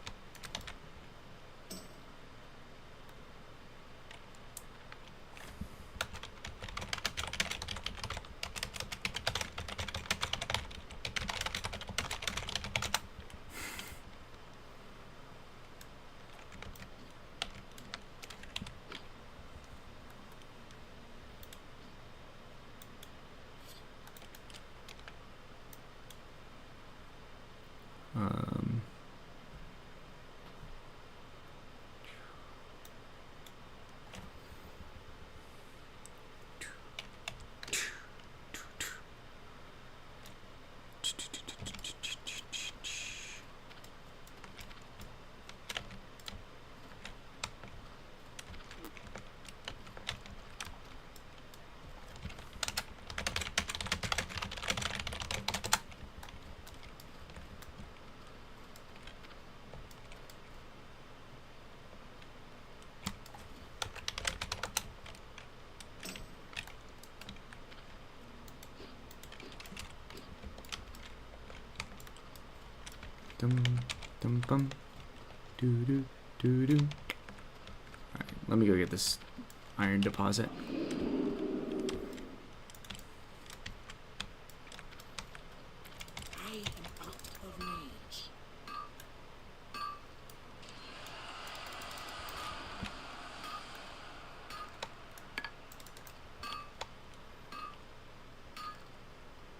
S1: Dum, doo doo doo doo. Alright, let me go get this iron deposit.
S3: I am out of range.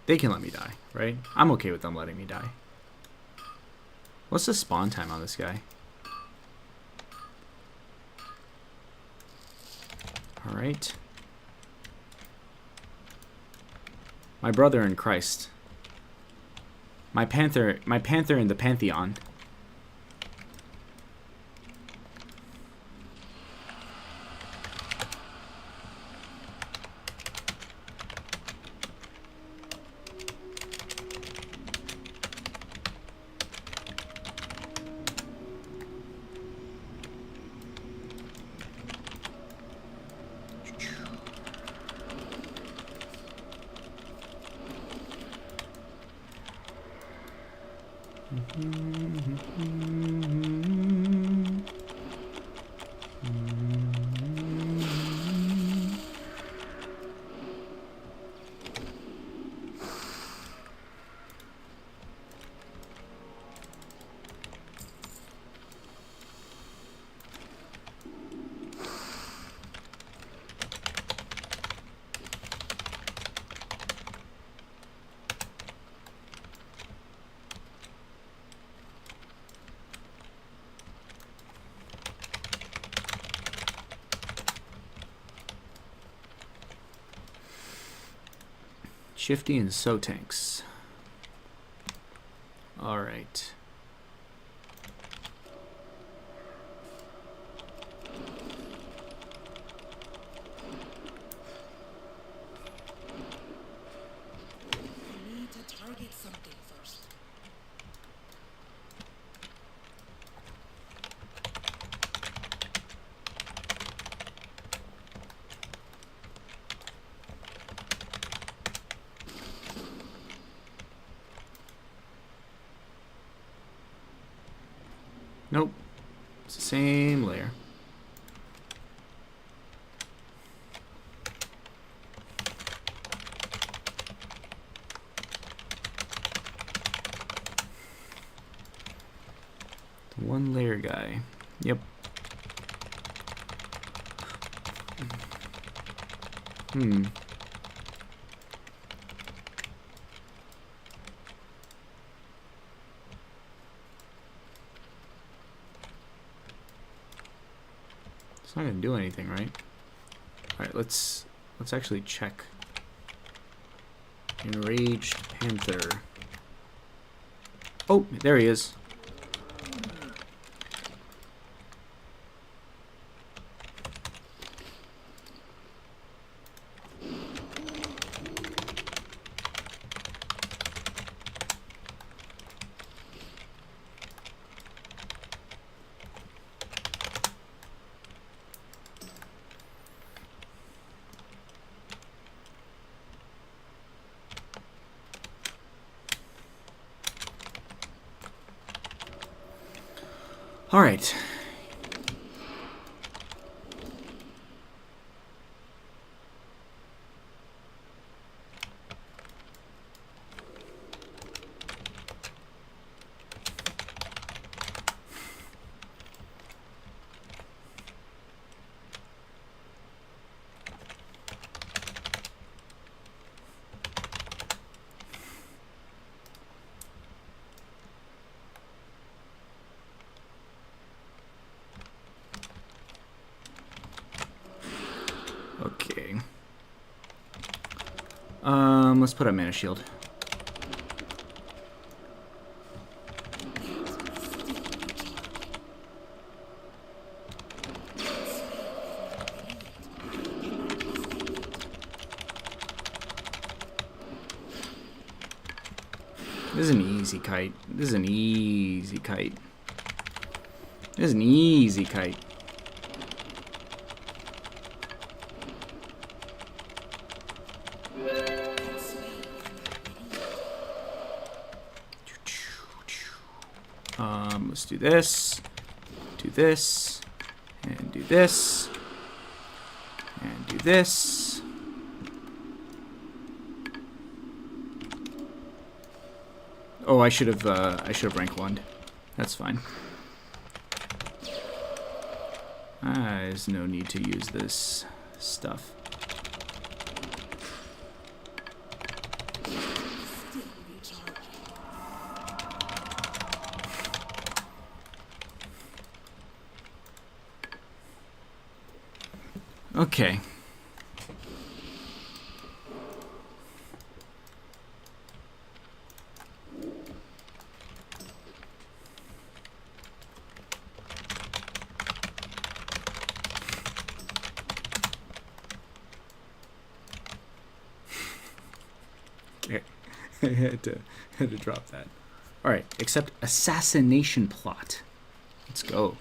S1: They can let me die, right? I'm okay with them letting me die. What's the spawn time on this guy? Alright. My brother in Christ. My panther in the pantheon. Shifty and so tanks. All right.
S3: I need to target something first.
S1: Nope. It's the same layer. The one layer guy. Yep. Hmm. It's not gonna do anything, right? Alright, let's actually check. Enraged Panther. Oh, there he is. All right. Okay. Let's put a mana shield. This is an easy kite. This is an easy kite. This is an easy kite. Let's do this, and do this, and do this. Oh, I should have rank 1'd. That's fine. There's no need to use this stuff. Okay. had to drop that. Alright, accept assassination plot. Let's go.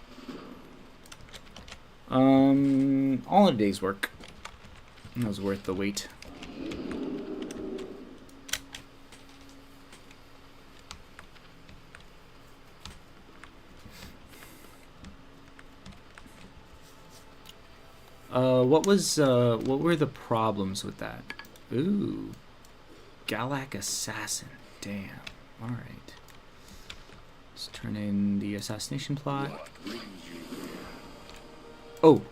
S1: All in a day's work. That was worth the wait. What were the problems with that? Ooh. Galak Assassin. Damn. Alright. Let's turn in the assassination plot. Oh.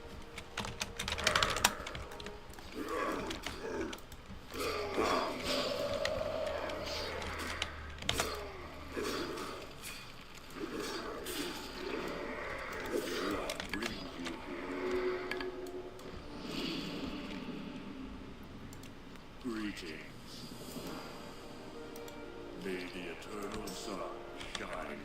S2: Greetings. May the eternal sun shine.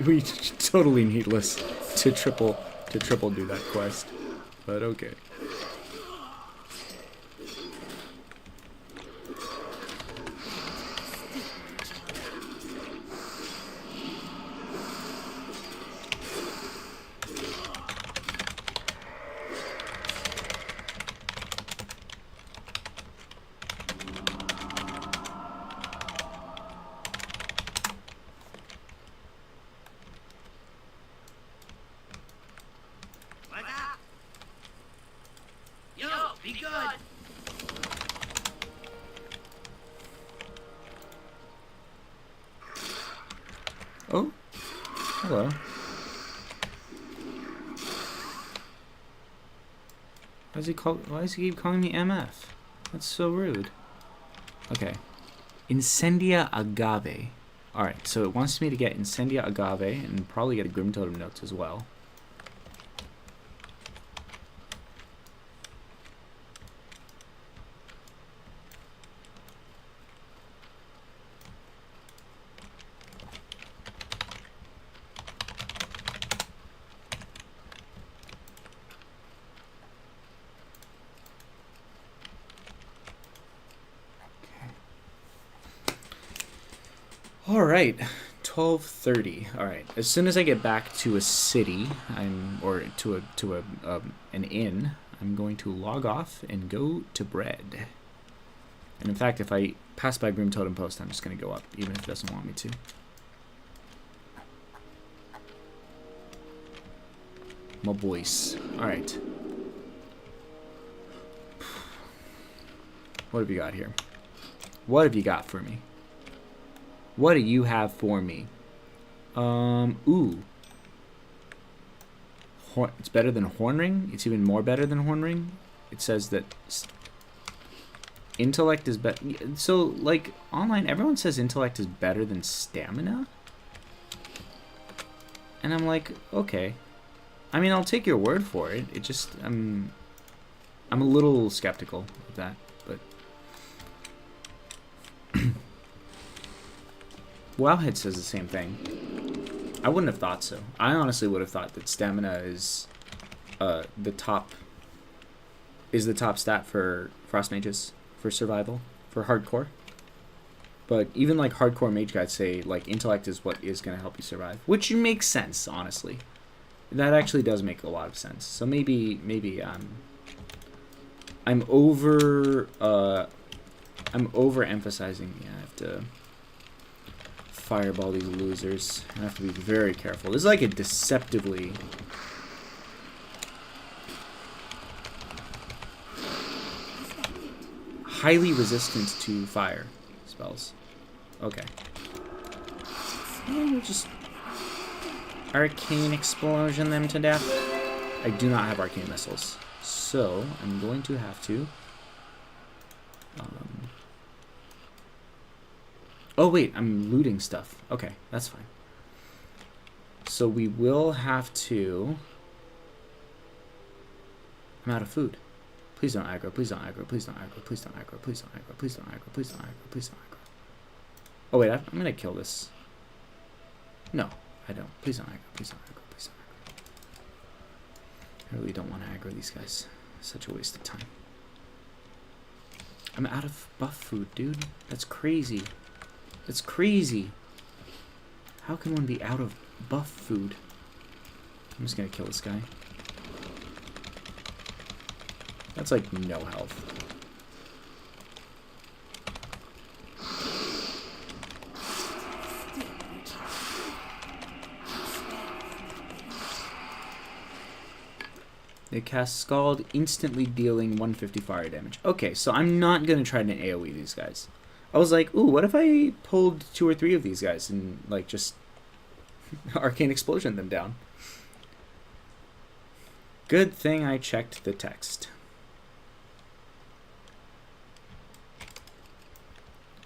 S1: We totally needless to triple do that quest, but okay.
S3: What's up? Yo, be good.
S1: Oh, hello. Why does he keep calling me MF? That's so rude. Okay. Incendia Agave. Alright, so it wants me to get Incendia Agave and probably get a Grim Totem Notes as well. All right, 12:30. All right. As soon as I get back to a city, or to an inn, I'm going to log off and go to bed. And in fact, if I pass by Grim Totem Post, I'm just going to go up, even if it doesn't want me to. My boys. All right. What have you got here? What have you got for me? What do you have for me? Ooh. It's better than Hornring. It's even more better than Hornring. It says that intellect is better. So, like, online, everyone says intellect is better than stamina. And I'm like, okay. I mean, I'll take your word for it. It just, I'm a little skeptical of that, but... Wowhead says the same thing. I wouldn't have thought so. I honestly would have thought that stamina is the top stat for frost mages, for survival, for hardcore. But even like hardcore mage guys say like intellect is what is going to help you survive, which makes sense, honestly. That actually does make a lot of sense. So maybe I'm overemphasizing. Yeah, I have to fireball these losers. I have to be very careful. This is like a deceptively highly resistant to fire spells. Okay. We'll just arcane explosion them to death. I do not have arcane missiles, so I'm going to have to oh wait, I'm looting stuff. Okay, that's fine. So we will have to... I'm out of food. Please don't aggro, please don't aggro, please don't aggro, please don't aggro, please don't aggro, please don't aggro, please don't aggro, please don't aggro. Oh wait, I'm gonna kill this. No, I don't. Please don't aggro, please don't aggro, please don't aggro. I really don't want to aggro these guys. Such a waste of time. I'm out of buff food, dude. That's crazy. That's crazy. How can one be out of buff food? I'm just gonna kill this guy. That's like no health. They cast Scald, instantly dealing 150 fire damage. Okay, so I'm not going to try to AoE these guys. I was like, ooh, what if I pulled 2 or 3 of these guys and, like, just Arcane Explosion them down? Good thing I checked the text.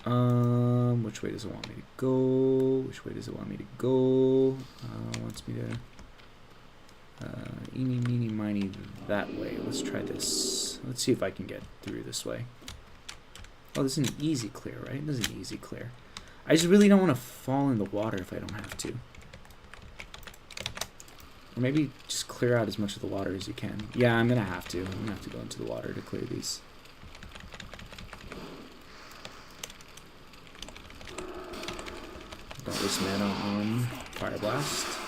S1: Which way does it want me to go? Which way does it want me to go? Wants me to... eeny, meeny, miny, that way. Let's try this. Let's see if I can get through this way. Oh, this is an easy clear, right? This is an easy clear. I just really don't want to fall in the water if I don't have to. Or maybe just clear out as much of the water as you can. Yeah, I'm going to have to. I'm going to have to go into the water to clear these. Don't waste mana on Fire Blast.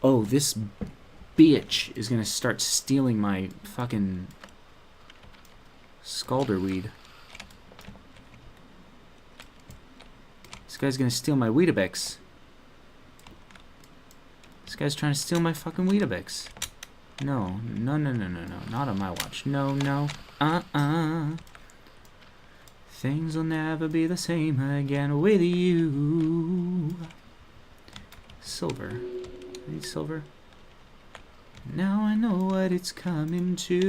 S1: Oh, this bitch is gonna start stealing my fucking Scalderweed. This guy's gonna steal my Weetabix. This guy's trying to steal my fucking Weetabix. No, no, no, no, no, no, not on my watch. No, no, Things will never be the same again with you. Silver. I need silver. Now I know what it's coming to.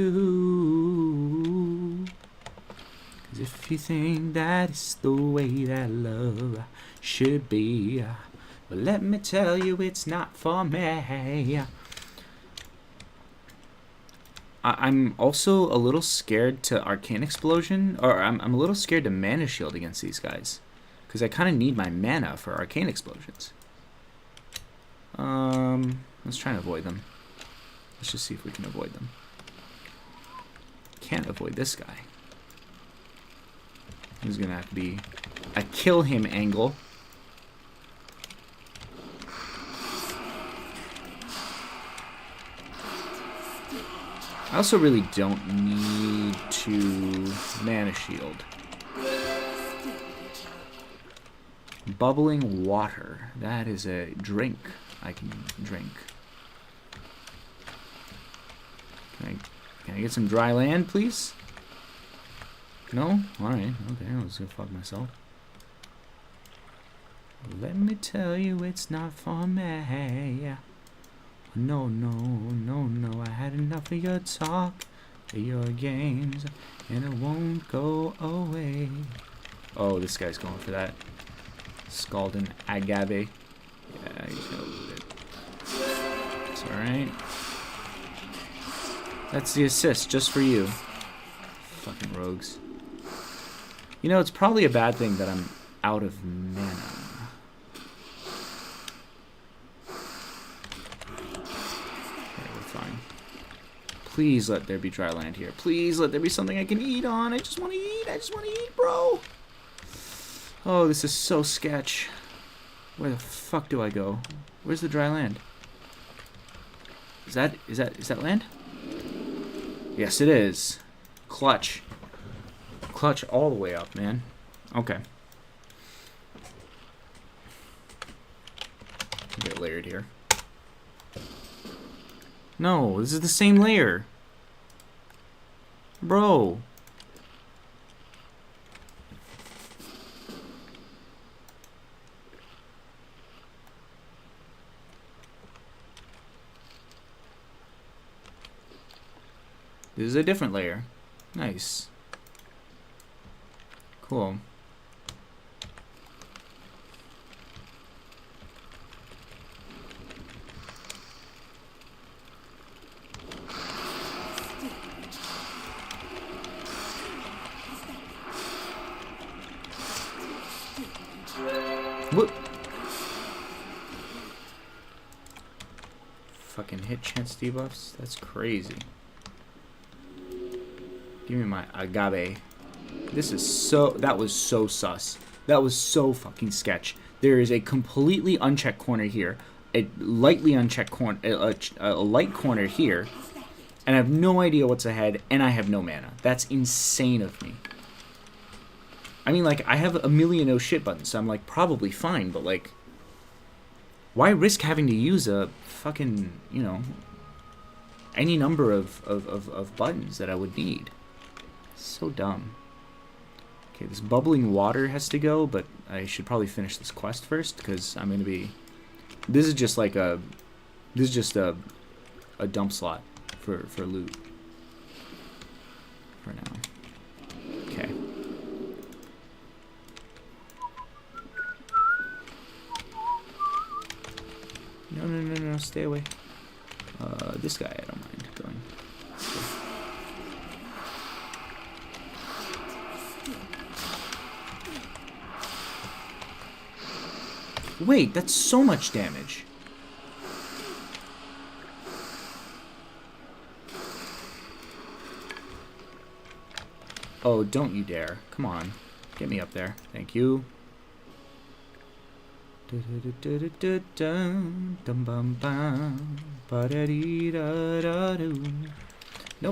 S1: 'Cause if you think that's the way that love should be, well, let me tell you it's not for me. I'm also a little scared to Arcane Explosion, or I'm a little scared to Mana Shield against these guys. Because I kind of need my mana for Arcane Explosions. Let's try and avoid them. Let's just see if we can avoid them. Can't avoid this guy. He's gonna have to be a kill him angle. I also really don't need to Mana Shield. Bubbling water. That is a drink I can drink. Can I get some dry land, please? No? Alright. Okay, let's go fuck myself. Let me tell you it's not for me. No, no, no, no. I had enough of your talk, your games, and it won't go away. Oh, this guy's going for that. Scalding Agave. Yeah, he's gonna lose it. It's alright. That's the assist, just for you. Fucking rogues. You know, it's probably a bad thing that I'm out of mana. Okay, we're fine. Please let there be dry land here. Please let there be something I can eat on. I just want to eat. I just want to eat, bro. Oh, this is so sketch. Where the fuck do I go? Where's the dry land? Is that land? Yes, it is. Clutch. Clutch all the way up, man. Okay. Get layered here. No, this is the same layer. Bro. This is a different layer. Nice. Cool. What? fucking hit chance debuffs? That's crazy. Give me my agave. This is so... That was so sus. That was so fucking sketch. There is a completely unchecked corner here. A lightly unchecked corner... A light corner here. And I have no idea what's ahead. And I have no mana. That's insane of me. I mean, like, I have a million no shit buttons. So I'm, like, probably fine. But, like... Why risk having to use a fucking, you know... Any number of buttons that I would need. So dumb. Okay, this bubbling water has to go, but I should probably finish this quest first, because I'm going to be... This is just like a... This is just a dump slot for loot. For now. Okay. No, stay away. This guy I don't mind going. Wait, that's so much damage. Oh, don't you dare. Come on. Get me up there. Thank you. Nope,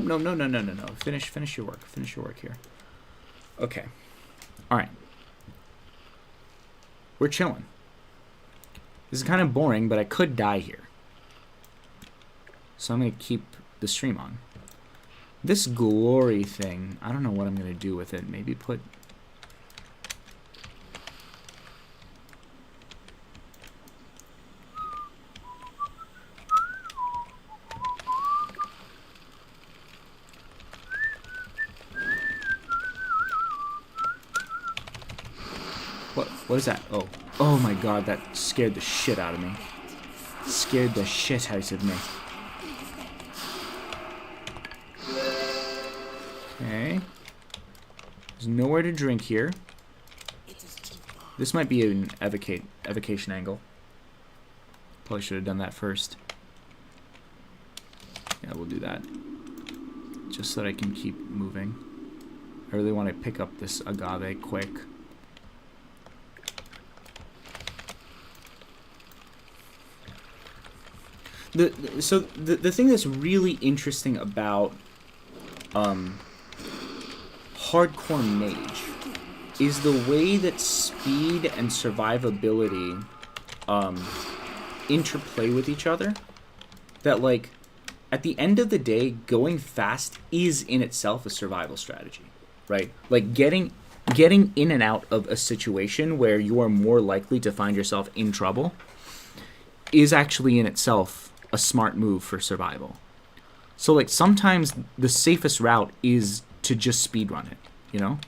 S1: no. Finish your work. Finish your work here. Okay. Alright. We're chilling. This is kind of boring, but I could die here. So I'm going to keep the stream on. This glory thing, I don't know what I'm going to do with it. Maybe put... What is that? Oh. Oh my god, that scared the shit out of me. Scared the shit out of me. Okay. There's nowhere to drink here. This might be an evocation angle. Probably should have done that first. Yeah, we'll do that. Just so that I can keep moving. I really want to pick up this agave quick. The thing that's really interesting about hardcore mage is the way that speed and survivability interplay with each other. That, like, at the end of the day, going fast is in itself a survival strategy, right? Like, getting in and out of a situation where you are more likely to find yourself in trouble is actually in itself a smart move for survival. So, like, sometimes the safest route is to just speedrun it, you know?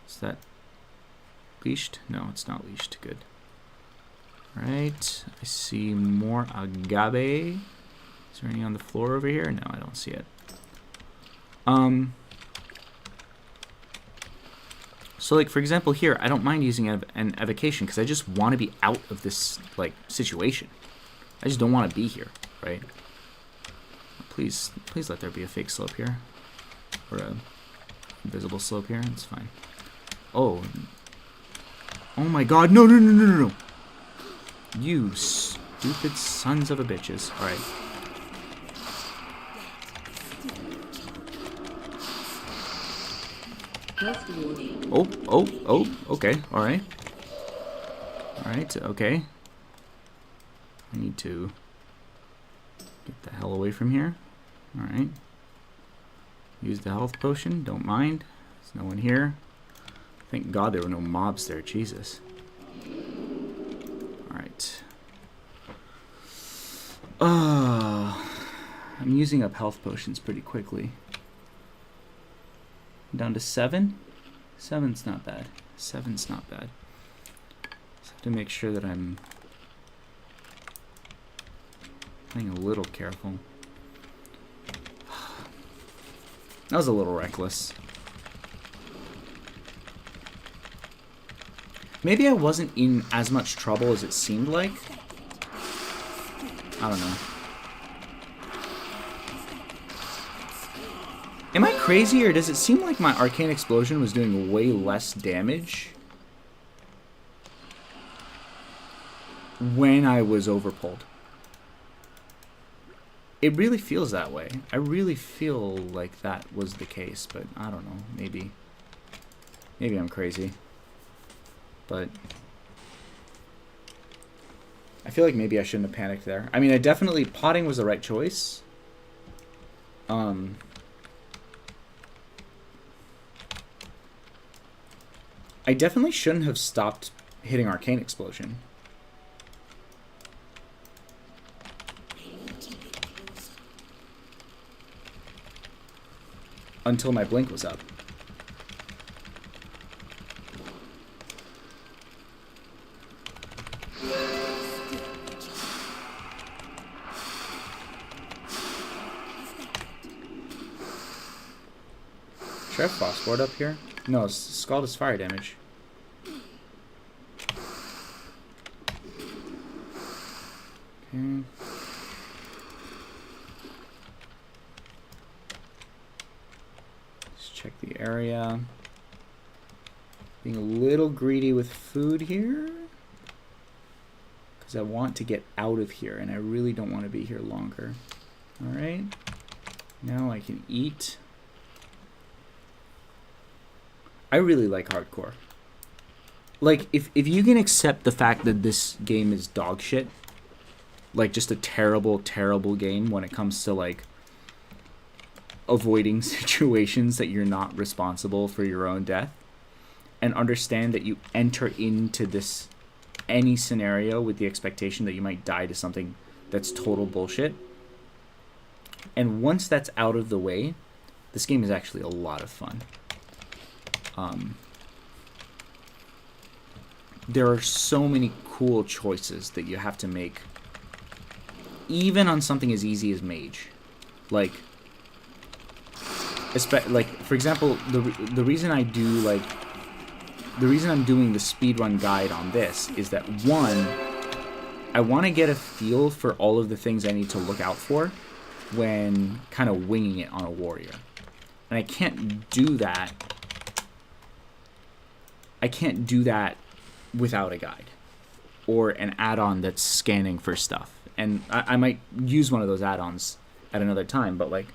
S1: Is that leashed? No, it's not leashed. Good. Alright, I see more agave. Is there any on the floor over here? No, I don't see it. So, like, for example, here, I don't mind using an evocation because I just want to be out of this, like, situation. I just don't want to be here, right? Please let there be a fake slope here. Or a invisible slope here. It's fine. Oh. Oh my god. No. You stupid sons of a bitches. Alright. Oh, okay, alright. Alright, okay. I need to get the hell away from here. Alright. Use the health potion, don't mind. There's no one here. Thank God there were no mobs there, Jesus. Alright. I'm using up health potions pretty quickly. Down to 7? 7's not bad. 7's not bad. Just have to make sure that I'm playing a little careful. That was a little reckless. Maybe I wasn't in as much trouble as it seemed like. I don't know. Am I crazy, or does it seem like my Arcane Explosion was doing way less damage when I was overpulled? It really feels that way. I really feel like that was the case, but I don't know. Maybe I'm crazy. But I feel like maybe I shouldn't have panicked there. I mean, I definitely... Potting was the right choice. I definitely shouldn't have stopped hitting Arcane Explosion. Until my blink was up. Should I have Frostboard up here? No, Scald is fire damage. Okay. Let's check the area. Being a little greedy with food here. Because I want to get out of here, and I really don't want to be here longer. Alright. Now I can eat. I really like hardcore. Like, if you can accept the fact that this game is dog shit, like just a terrible, terrible game when it comes to like avoiding situations that you're not responsible for your own death, and understand that you enter into this any scenario with the expectation that you might die to something that's total bullshit. And once that's out of the way, this game is actually a lot of fun. There are so many cool choices that you have to make, even on something as easy as mage. Like for example, the reason I do like the reason I'm doing the speedrun guide on this is that, one, I want to get a feel for all of the things I need to look out for when kind of winging it on a warrior. And I can't do that without a guide or an add-on that's scanning for stuff. And I might use one of those add-ons at another time, but like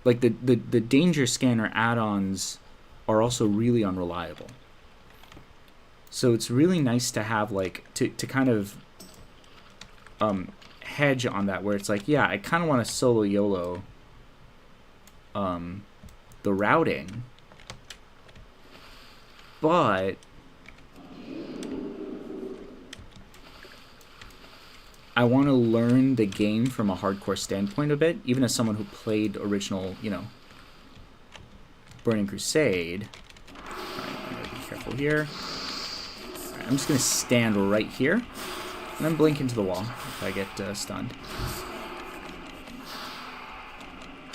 S1: the danger scanner add-ons are also really unreliable. So it's really nice to have like to kind of hedge on that, where it's like, yeah, I kind of want to solo YOLO the routing, but I want to learn the game from a hardcore standpoint a bit, even as someone who played original, Burning Crusade. Alright, I'm going to be careful here. Alright, I'm just going to stand right here, and then blink into the wall if I get stunned.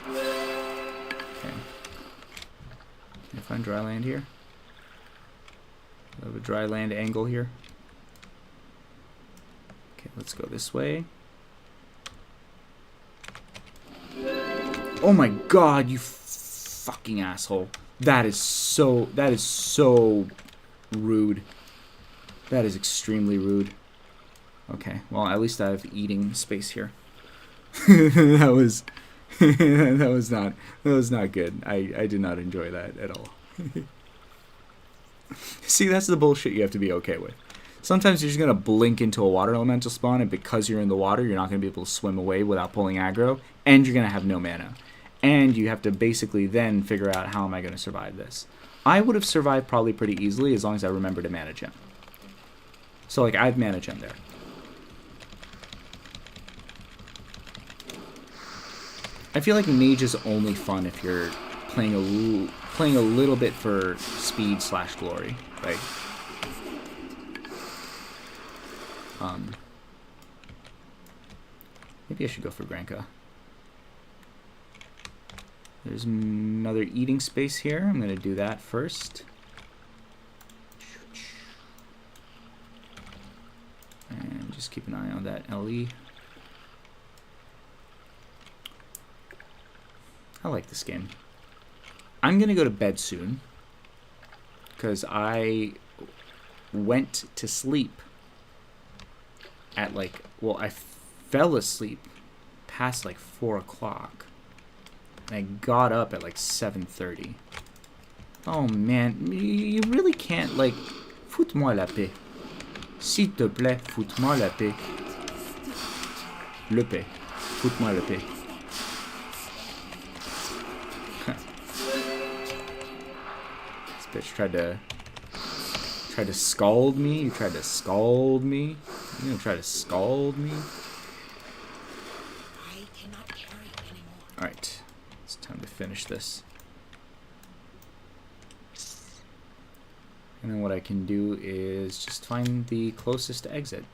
S1: Okay. Can I find dry land here? I have a dry land angle here. Okay, let's go this way. Oh my god, you fucking asshole. That is so rude. That is extremely rude. Okay, well, at least I have eating space here. that was not good. I did not enjoy that at all. See, that's the bullshit you have to be okay with. Sometimes you're just going to blink into a water elemental spawn, and because you're in the water, you're not going to be able to swim away without pulling aggro, and you're going to have no mana. And you have to basically then figure out, how am I going to survive this? I would have survived probably pretty easily as long as I remembered to mana gem. So, like, I have mana gem there. I feel like mage is only fun if you're playing a little bit for speed / glory, right? Maybe I should go for Granka. There's another eating space here. I'm going to do that first. just keep an eye on that LE. I like this game. I'm gonna go to bed soon because I went to sleep at like, well, I fell asleep past like 4 o'clock and I got up at like 7:30. Oh man, you really can't, like, foute-moi la paix. S'il te plaît, foute-moi la paix. Le paix. Foute-moi le paix. This bitch tried to scald me. You tried to scald me. You gonna try to scald me?
S3: I cannot carry anymore.
S1: Alright. It's time to finish this. And then what I can do is just find the closest exit.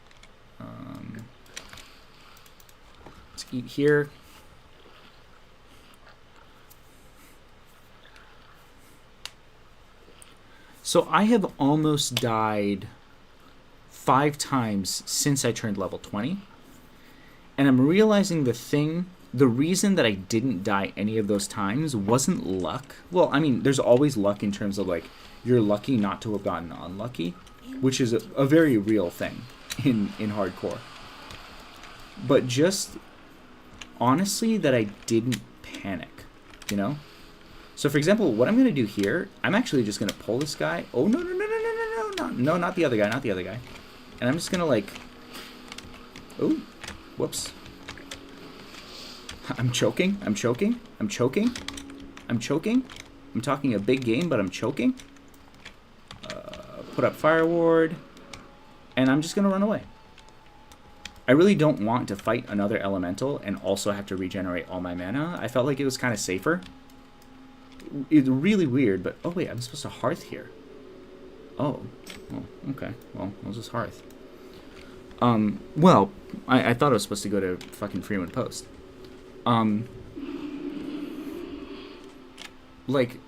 S1: Let's eat here. So I have almost died 5 times since I turned level 20. And I'm realizing the reason that I didn't die any of those times wasn't luck. Well, I mean, there's always luck in terms of, like, you're lucky not to have gotten unlucky, which is a very real thing in hardcore. But just, honestly, that I didn't panic, you know? So, for example, what I'm going to do here, I'm actually just going to pull this guy. Oh, no, no, no, no, no, no, no, no, not the other guy, not the other guy. And I'm just going to, like, oh, whoops. I'm choking, I'm choking, I'm choking, I'm choking. I'm talking a big game, but I'm choking. Put up Fire Ward, and I'm just going to run away. I really don't want to fight another elemental and also have to regenerate all my mana. I felt like it was kind of safer. It's really weird, but... Oh, wait, I'm supposed to hearth here. Oh, okay. Well, I'll just hearth. Well, I thought I was supposed to go to fucking Freeman Post. Like,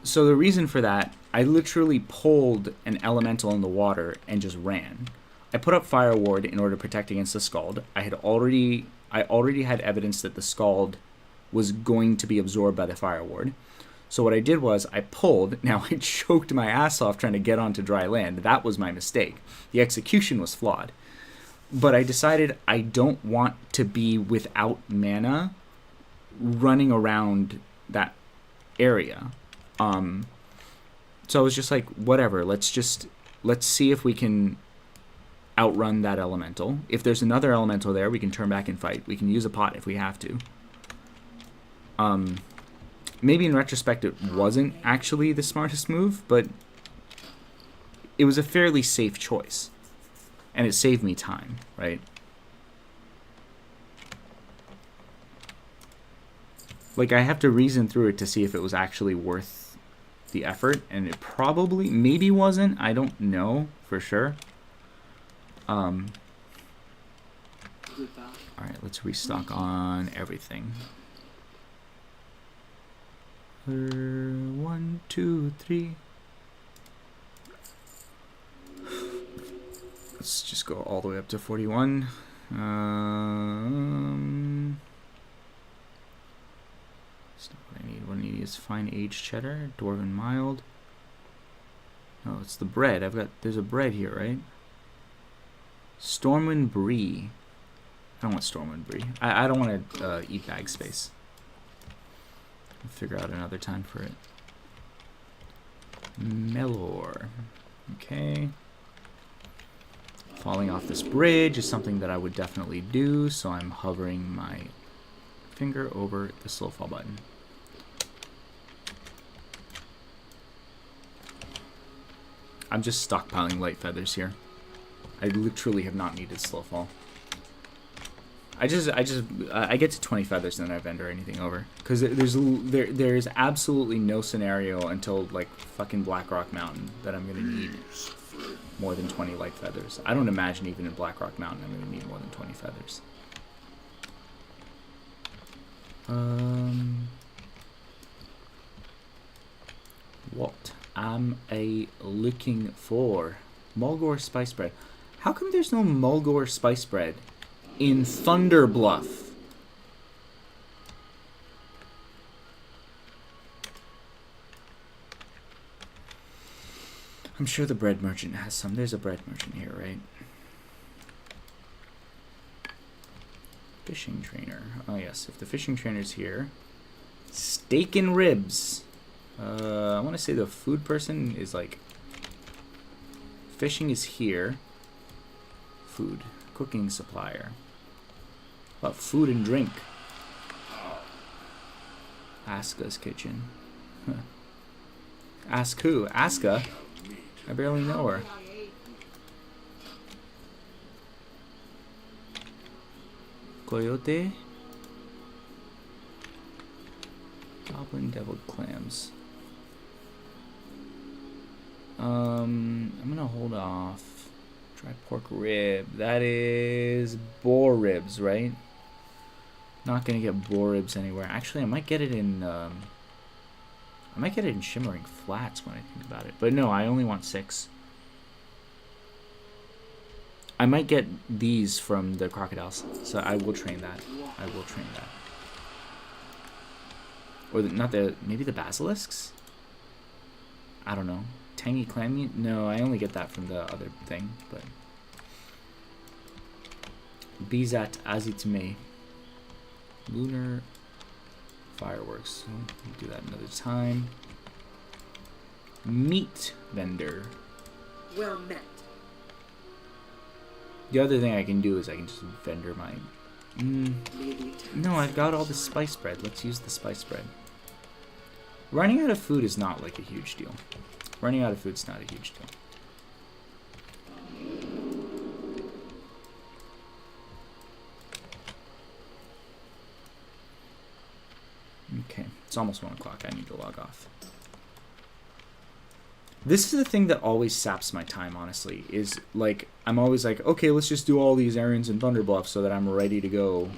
S1: so the reason for that, I literally pulled an elemental in the water and just ran. I put up Fire Ward in order to protect against the Scald. I already had evidence that the Scald was going to be absorbed by the Fire Ward. So what I did was I pulled. Now, I choked my ass off trying to get onto dry land. That was my mistake. The execution was flawed. But I decided I don't want to be without mana running around that area. So I was just like, whatever, let's see if we can outrun that elemental. If there's another elemental there, we can turn back and fight. We can use a pot if we have to. Maybe in retrospect it wasn't actually the smartest move, but it was a fairly safe choice. And it saved me time, right? Like, I have to reason through it to see if it was actually worth the effort, and it probably, maybe wasn't. I don't know for sure. Alright, let's restock on everything. 1, 2, 3. Let's just go all the way up to 41. That's not what I need. What I need is fine aged cheddar, dwarven mild. No, it's the bread. There's a bread here, right? Stormwind Brie. I don't want Stormwind Brie. I don't want to eat bag space. I'll figure out another time for it. Melor. Okay. Falling off this bridge is something that I would definitely do, so I'm hovering my finger over the slow fall button. I'm just stockpiling light feathers here. I literally have not needed slow fall. I get to 20 feathers and then I vendor anything over, because there's absolutely no scenario until like fucking Blackrock Mountain that I'm gonna need more than 20 light feathers. I don't imagine even in Blackrock Mountain I'm gonna need more than 20 feathers. What am I looking for? Mulgore spice bread. How come there's no Mulgore spice bread in Thunder Bluff? I'm sure the bread merchant has some. There's a bread merchant here, right? Fishing trainer. Oh, yes. If the fishing trainer's here. Steak and ribs. I want to say the food person is like... Fishing is here. Food. Cooking supplier. What about food and drink? Aska's kitchen. Huh. Ask who? Aska? I barely know her. Coyote? Goblin deviled clams. I'm gonna hold off. Dry pork rib. That is boar ribs, right? Not gonna get boar ribs anywhere. Actually, I might get it in. I might get it in Shimmering Flats when I think about it. But no, I only want 6. I might get these from the crocodiles. So I will train that. I will train that. Or maybe the basilisks? I don't know. Tangy clam meat? No, I only get that from the other thing. But Bizat Azitme. Lunar fireworks. We'll do that another time. Meat vendor.
S3: Well met.
S1: The other thing I can do is I can just vendor my... no, I've got all the spice bread. Let's use the spice bread. Running out of food is not like a huge deal. Running out of food's not a huge deal. Okay, it's almost 1 o'clock. I need to log off. This is the thing that always saps my time, honestly, is like, I'm always like, okay, let's just do all these errands in Thunderbluff so that I'm ready to go.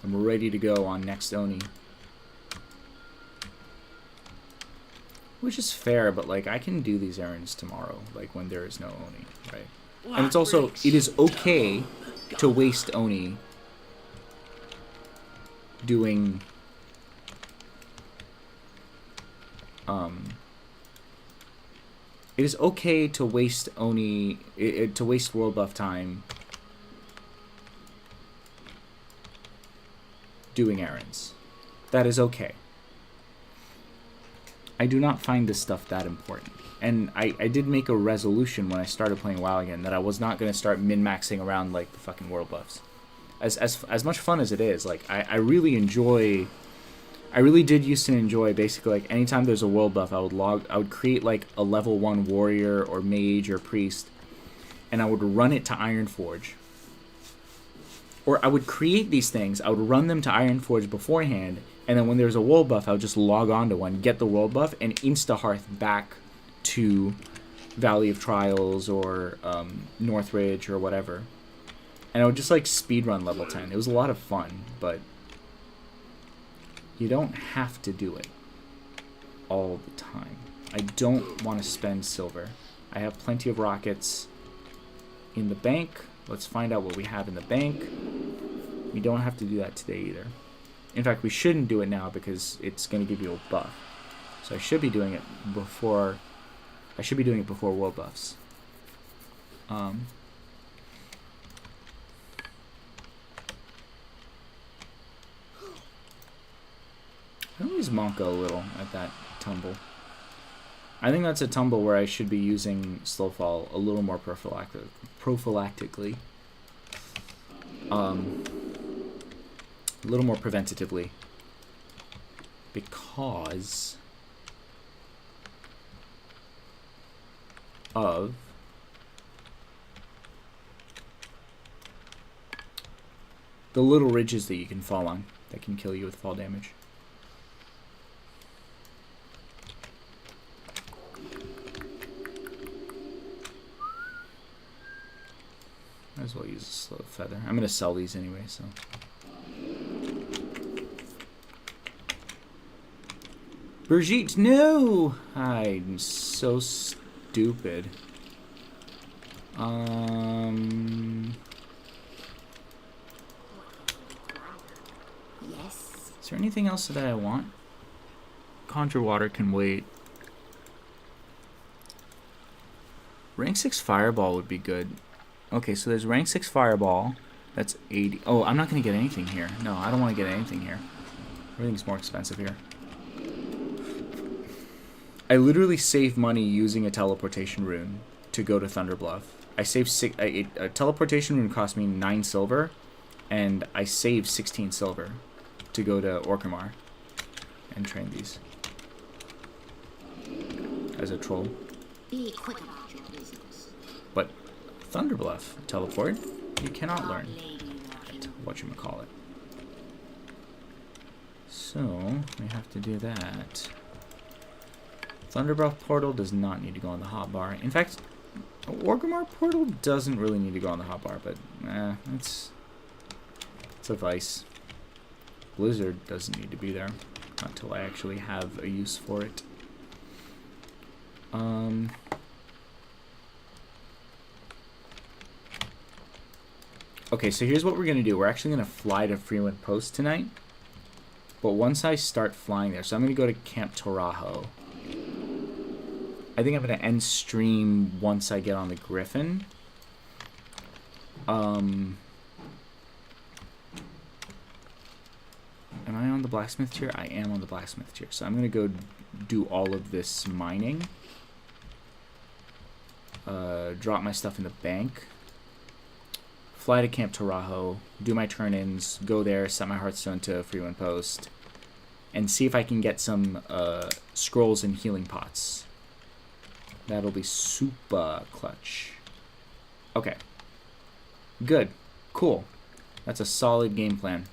S1: I'm ready to go on next Oni. Which is fair, but like, I can do these errands tomorrow, like when there is no Oni, right? And it's also, it is okay to waste Oni doing it is okay to waste Oni to waste world buff time doing errands. That is okay. I do not find this stuff that important. And I did make a resolution when I started playing WoW again that I was not going to start min-maxing around like the fucking world buffs. As much fun as it is, like I really did used to enjoy basically like anytime there's a world buff, I would create like a level 1 warrior or mage or priest, and I would run it to Ironforge. Or I would create these things, I would run them to Ironforge beforehand, and then when there's a world buff, I would just log on to one, get the world buff, and insta-hearth back to Valley of Trials or Northridge or whatever. And I would just like speedrun level 10. It was a lot of fun, but you don't have to do it all the time. I don't want to spend silver. I have plenty of rockets in the bank. Let's find out what we have in the bank. We don't have to do that today either. In fact, we shouldn't do it now because it's going to give you a buff. So I should be doing it before... I should be doing it before world buffs. I don't use monka a little at that tumble. I think that's a tumble where I should be using Slowfall a little more prophylactically. A little more preventatively. Because of the little ridges that you can fall on that can kill you with fall damage. Might as well use a slow feather. I'm gonna sell these anyway, so. Brigitte, no! I'm so stupid. stupid.
S3: Yes.
S1: Is there anything else that I want? Conjure water can wait. Rank 6 fireball would be good. Okay, so there's rank 6 fireball. That's 80. Oh, I'm not going to get anything here. No, I don't want to get anything here. Everything's more expensive here. I literally save money using a teleportation rune to go to Thunderbluff. I save a teleportation rune cost me 9 silver, and I saved 16 silver to go to Orgrimmar and train these as a troll.
S3: Be quick about your business.
S1: But Thunderbluff teleport, you cannot learn.
S3: Lady walking.
S1: Whatchamacallit. So we have to do that. Thunderbluff portal does not need to go on the hotbar. In fact, Orgrimmar portal doesn't really need to go on the hotbar, but it's a vice. Blizzard doesn't need to be there until I actually have a use for it. Okay, so here's what we're gonna do. We're actually gonna fly to Freeland Post tonight. But once I start flying there, so I'm gonna go to Camp Torajo. I think I'm gonna end stream once I get on the Griffin. Am I on the blacksmith tier? I am on the blacksmith tier. So I'm gonna go do all of this mining. Drop my stuff in the bank. Fly to Camp Torajo, do my turn-ins, go there, set my Hearthstone to Freeland Post, and see if I can get some scrolls and healing pots. That'll be super clutch. Okay. Good. Cool. That's a solid game plan.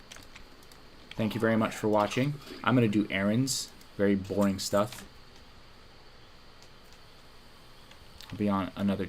S1: Thank you very much for watching. I'm going to do errands. Very boring stuff. I'll be on another